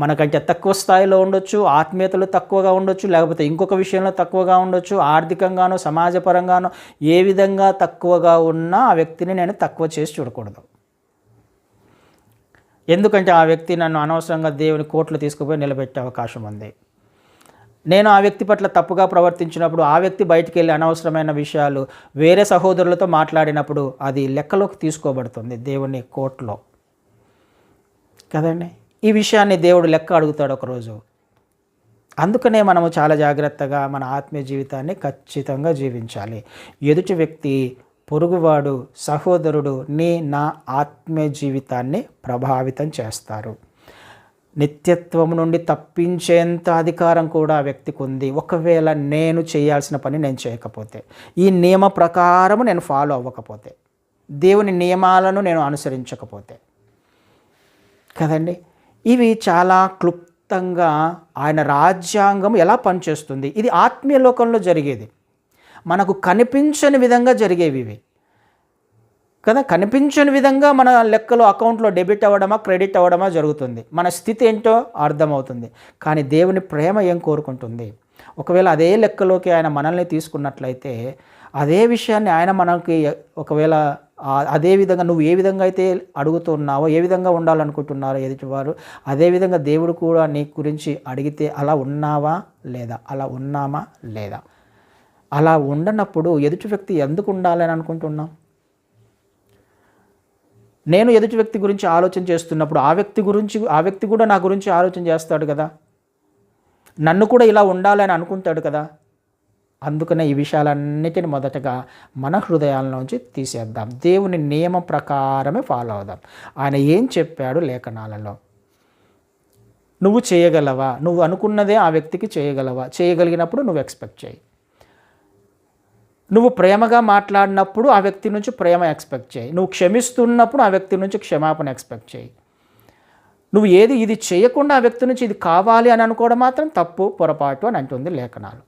మనకంటే తక్కువ స్థాయిలో ఉండొచ్చు, ఆత్మీయతలు తక్కువగా ఉండొచ్చు, లేకపోతే ఇంకొక విషయంలో తక్కువగా ఉండొచ్చు, ఆర్థికంగానో సమాజపరంగానో ఏ విధంగా తక్కువగా ఉన్నా ఆ వ్యక్తిని నేను తక్కువ చేసి చూడకూడదు. ఎందుకంటే ఆ వ్యక్తి నన్ను అనవసరంగా దేవుని కోర్టులో తీసుకుపోయి నిలబెట్టే అవకాశం ఉంది. నేను ఆ వ్యక్తి పట్ల తప్పుగా ప్రవర్తించినప్పుడు, ఆ వ్యక్తి బయటికి వెళ్ళి అనవసరమైన విషయాలు వేరే సహోదరులతో మాట్లాడినప్పుడు అది లెక్కలోకి తీసుకోబడుతుంది దేవుని కోర్టులో కదండి. ఈ విషయాన్ని దేవుడు లెక్క అడుగుతాడు ఒకరోజు. అందుకనే మనము చాలా జాగ్రత్తగా మన ఆత్మీయ జీవితాన్ని ఖచ్చితంగా జీవించాలి. ఎదుటి వ్యక్తి, పొరుగువాడు, సహోదరుడు నా ఆత్మీయ జీవితాన్ని ప్రభావితం చేస్తారు. నిత్యత్వం నుండి తప్పించేంత అధికారం కూడా ఆ వ్యక్తికి ఉంది, ఒకవేళ నేను చేయాల్సిన పని నేను చేయకపోతే, ఈ నియమ ప్రకారము నేను ఫాలో అవ్వకపోతే, దేవుని నియమాలను నేను అనుసరించకపోతే కదండి. ఇవి చాలా క్లుప్తంగా ఆయన రాజ్యాంగం ఎలా పనిచేస్తుంది, ఇది ఆత్మీయ లోకంలో జరిగేది, మనకు కనిపించని విధంగా జరిగేవి ఇవి కదా. కనిపించని విధంగా మన లెక్కలో అకౌంట్లో డెబిట్ అవ్వడమా క్రెడిట్ అవ్వడమా జరుగుతుంది, మన స్థితి ఏంటో అర్థమవుతుంది. కానీ దేవుని ప్రేమ ఏం కోరుకుంటుంది? ఒకవేళ అదే లెక్కలోకి ఆయన మనల్ని తీసుకున్నట్లయితే అదే విషయాన్ని ఆయన మనకి ఒకవేళ అదే విధంగా నువ్వు ఏ విధంగా అయితే అడుగుతున్నావో, ఏ విధంగా ఉండాలనుకుంటున్నారో ఎదుటివారు, అదేవిధంగా దేవుడు కూడా నీ గురించి అడిగితే అలా ఉన్నావా లేదా, అలా ఉన్నామా లేదా? అలా ఉండనప్పుడు ఎదుటి వ్యక్తి ఎందుకు ఉండాలని అనుకుంటున్నాం? నేను ఎదుటి వ్యక్తి గురించి ఆలోచన చేస్తున్నప్పుడు ఆ వ్యక్తి కూడా నా గురించి ఆలోచన చేస్తాడు కదా, నన్ను కూడా ఇలా ఉండాలని అనుకుంటాడు కదా. అందుకనే ఈ విషయాలన్నిటిని మొదటగా మన హృదయాల్లోంచి తీసేద్దాం, దేవుని నియమం ప్రకారమే ఫాలో అవుదాం. ఆయన ఏం చెప్పాడు లేఖనాలలో? నువ్వు చేయగలవా? నువ్వు అనుకున్నదే ఆ వ్యక్తికి చేయగలవా? చేయగలిగినప్పుడు నువ్వు ఎక్స్పెక్ట్ చేయి. నువ్వు ప్రేమగా మాట్లాడినప్పుడు ఆ వ్యక్తి నుంచి ప్రేమ ఎక్స్పెక్ట్ చేయి. నువ్వు క్షమిస్తున్నప్పుడు ఆ వ్యక్తి నుంచి క్షమాపణ ఎక్స్పెక్ట్ చేయి. నువ్వు ఇది చేయకుండా ఆ వ్యక్తి నుంచి ఇది కావాలి అని అనుకోవడం మాత్రం తప్పు, పొరపాటు అని అంటుంది లేఖనాలు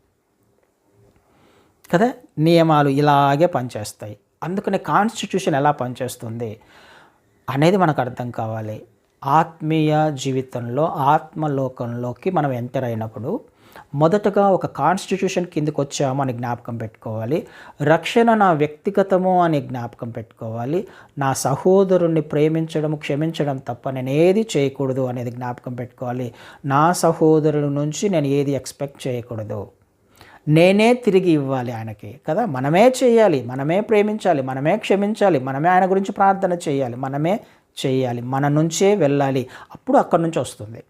కదా. నియమాలు ఇలాగే పనిచేస్తాయి. అందుకనే కాన్స్టిట్యూషన్ ఎలా పనిచేస్తుంది అనేది మనకు అర్థం కావాలి. ఆత్మీయ జీవితంలో ఆత్మలోకంలోకి మనం ఎంటర్ అయినప్పుడు మొదటగా ఒక కాన్స్టిట్యూషన్ కిందకు వచ్చాము అని జ్ఞాపకం పెట్టుకోవాలి. రక్షణ నా వ్యక్తిగతము అని జ్ఞాపకం పెట్టుకోవాలి. నా సహోదరుణ్ణి ప్రేమించడం, క్షమించడం తప్ప నేను ఏది చేయకూడదు అనేది జ్ఞాపకం పెట్టుకోవాలి. నా సహోదరుల నుంచి నేను ఏది ఎక్స్పెక్ట్ చేయకూడదు, నేనే తిరిగి ఇవ్వాలి ఆయనకి కదా. మనమే చేయాలి, మనమే ప్రేమించాలి, మనమే క్షమించాలి, మనమే ఆయన గురించి ప్రార్థన చేయాలి, మనమే చేయాలి, మన నుంచే వెళ్ళాలి. అప్పుడు అక్కడి నుంచి వస్తుంది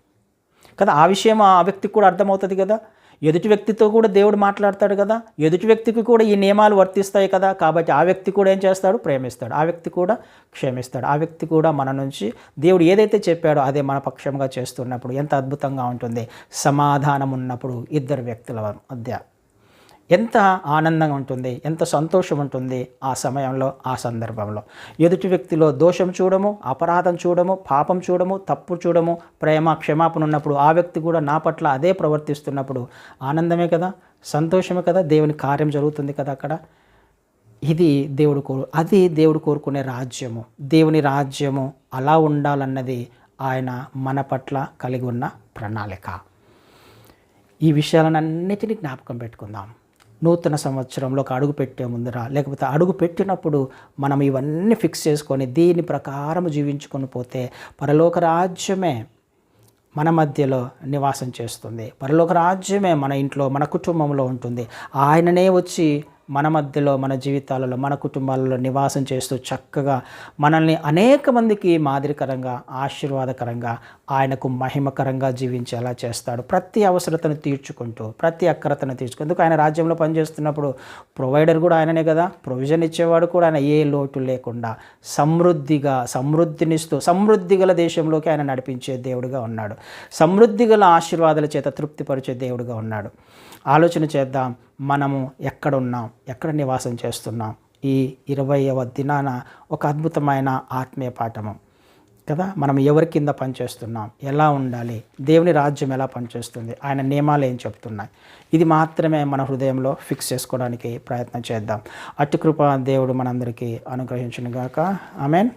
కదా. ఆ విషయం ఆ వ్యక్తికి కూడా అర్థమవుతుంది కదా. ఎదుటి వ్యక్తితో కూడా దేవుడు మాట్లాడతాడు కదా, ఎదుటి వ్యక్తికి కూడా ఈ నియమాలు వర్తిస్తాయి కదా. కాబట్టి ఆ వ్యక్తి కూడా ఏం చేస్తాడు? ప్రేమిస్తాడు. ఆ వ్యక్తి కూడా క్షమిస్తాడు. ఆ వ్యక్తి కూడా మన నుంచి దేవుడు ఏదైతే చెప్పాడో అదే మన పక్షంగా చేస్తున్నప్పుడు ఎంత అద్భుతంగా ఉంటుంది. సమాధానం ఉన్నప్పుడు ఇద్దరు వ్యక్తుల మధ్య ఎంత ఆనందంగా ఉంటుంది, ఎంత సంతోషం ఉంటుంది ఆ సమయంలో, ఆ సందర్భంలో. ఎదుటి వ్యక్తిలో దోషం చూడము, అపరాధం చూడము, పాపం చూడము, తప్పు చూడము, ప్రేమ క్షమాపణ ఉన్నప్పుడు ఆ వ్యక్తి కూడా నా పట్ల అదే ప్రవర్తిస్తున్నప్పుడు ఆనందమే కదా, సంతోషమే కదా, దేవుని కార్యం జరుగుతుంది కదా అక్కడ. అది దేవుడు కోరుకునే రాజ్యము. దేవుని రాజ్యము అలా ఉండాలన్నది ఆయన మన పట్ల కలిగి ఉన్న ప్రణాళిక. ఈ విషయాలన్నిటినీ జ్ఞాపకం పెట్టుకుందాం. నూతన సంవత్సరంలోకి అడుగు పెట్టే ముందర, లేకపోతే అడుగు పెట్టినప్పుడు మనం ఇవన్నీ ఫిక్స్ చేసుకొని దీని ప్రకారం జీవించుకొని పోతే పరలోక రాజ్యమే మన మధ్యలో నివాసం చేస్తుంది. పరలోక రాజ్యమే మన ఇంట్లో, మన కుటుంబంలో ఉంటుంది. ఆయననే వచ్చి మన మధ్యలో, మన జీవితాలలో, మన కుటుంబాలలో నివాసం చేస్తూ చక్కగా మనల్ని అనేక మందికి మాదిరికరంగా, ఆశీర్వాదకరంగా, ఆయనకు మహిమకరంగా జీవించేలా చేస్తాడు. ప్రతి అవసరతను తీర్చుకుంటూ, ప్రతి అక్కరతను తీర్చుకుంటూ, ఆయన రాజ్యంలో పనిచేస్తున్నప్పుడు ప్రొవైడర్ కూడా ఆయననే కదా, ప్రొవిజన్ ఇచ్చేవాడు కూడా ఆయన. ఏ లోటు లేకుండా సమృద్ధినిస్తూ సమృద్ధి గల దేశంలోకి ఆయన నడిపించే దేవుడిగా ఉన్నాడు. సమృద్ధి గల ఆశీర్వాదాల చేత తృప్తిపరిచే దేవుడిగా ఉన్నాడు. ఆలోచన చేద్దాం, మనము ఎక్కడున్నాం, ఎక్కడ నివాసం చేస్తున్నాం. ఈ 20వ దినాన ఒక అద్భుతమైన ఆత్మీయ పాఠము కదా. మనం ఎవరి కింద పనిచేస్తున్నాం, ఎలా ఉండాలి, దేవుని రాజ్యం ఎలా పనిచేస్తుంది, ఆయన నియమాలు ఏం చెప్తున్నాయి, ఇది మాత్రమే మన హృదయంలో ఫిక్స్ చేసుకోవడానికి ప్రయత్నం చేద్దాం. అటు కృప దేవుడు మనందరికీ అనుగ్రహించును గాక. ఆమేన్.